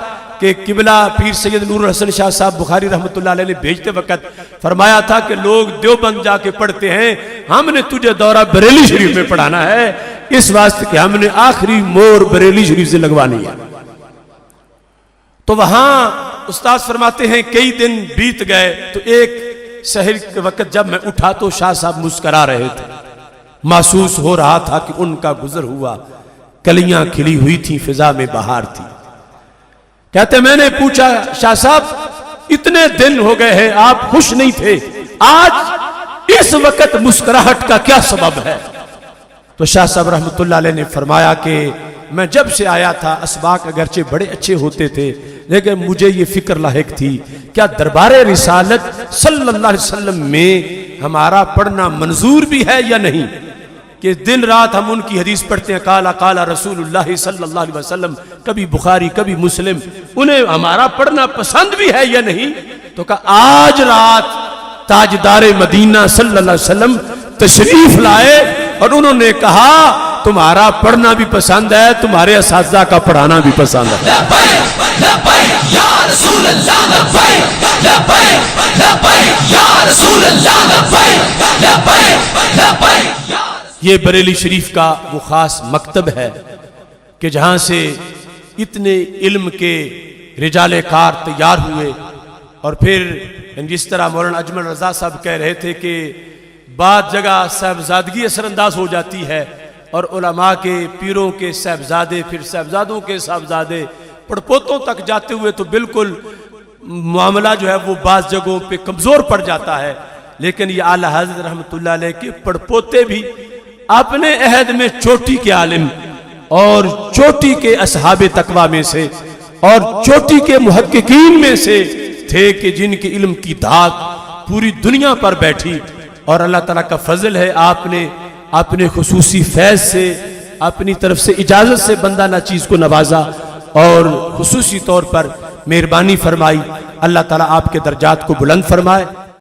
S1: کہ قبلہ پیر سید نور الحسن شاہ صاحب بخاری رحمت اللہ علیہ نے بھیجتے وقت فرمایا تھا کہ لوگ دیوبند جا کے پڑھتے ہیں، ہم نے تجھے دورہ بریلی شریف میں پڑھانا ہے، اس واسطے کہ ہم نے آخری مور بریلی شریف سے لگوانی ہے۔ تو وہاں استاذ فرماتے ہیں کئی دن بیت گئے، تو ایک سحر کے وقت جب میں اٹھا تو شاہ صاحب مسکرا رہے تھے، محسوس ہو رہا تھا کہ ان کا گزر ہوا، کلیاں کھلی ہوئی تھیں، فضا میں بہار تھی۔ کہتے میں نے پوچھا شاہ صاحب اتنے دن ہو گئے ہیں آپ خوش نہیں تھے، آج اس وقت مسکراہٹ کا کیا سبب ہے؟ تو شاہ صاحب رحمت اللہ علیہ نے فرمایا کہ میں جب سے آیا تھا اسباق اگرچہ بڑے اچھے ہوتے تھے، لیکن مجھے یہ فکر لاحق تھی کیا دربار رسالت صلی اللہ علیہ وسلم میں ہمارا پڑھنا منظور بھی ہے یا نہیں، کہ دن رات ہم ان کی حدیث پڑھتے ہیں، قال قال رسول اللہ صلی اللہ علیہ وسلم، کبھی بخاری کبھی مسلم، انہیں ہمارا پڑھنا پسند بھی ہے یا نہیں؟ تو کہا آج رات تاجدار مدینہ صلی اللہ علیہ وسلم تشریف لائے اور انہوں نے کہا تمہارا پڑھنا بھی پسند ہے، تمہارے اساتذہ کا پڑھانا بھی پسند ہے۔
S2: لبیک لبیک یا رسول اللہ، لبیک لبیک لبیک یا رسول اللہ، لبیک لبیک لبیک۔
S1: یہ بریلی شریف کا وہ خاص مکتب ہے کہ جہاں سے اتنے علم کے رجال کار تیار ہوئے، اور پھر جس طرح مولانا اجمل رضا صاحب کہہ رہے تھے کہ بعض جگہ صاحبزادگی اثر انداز ہو جاتی ہے، اور علماء کے پیروں کے صاحبزادے، پھر صاحبزادوں کے صاحبزادے پڑپوتوں تک جاتے ہوئے تو بالکل معاملہ جو ہے وہ بعض جگہوں پہ کمزور پڑ جاتا ہے، لیکن یہ اعلیٰ حضرت رحمت اللہ علیہ کے پڑپوتے بھی اپنے عہد میں چوٹی کے عالم اور چوٹی کے اصحاب تقویٰ میں سے اور چوٹی کے محققین میں سے تھے کہ جن کے علم کی دھاک پوری دنیا پر بیٹھی، اور اللہ تعالیٰ کا فضل ہے آپ نے اپنے خصوصی فیض سے اپنی طرف سے اجازت سے بندہ ناچیز کو نوازا اور خصوصی طور پر مہربانی فرمائی. اللہ تعالیٰ آپ کے درجات کو بلند فرمائے.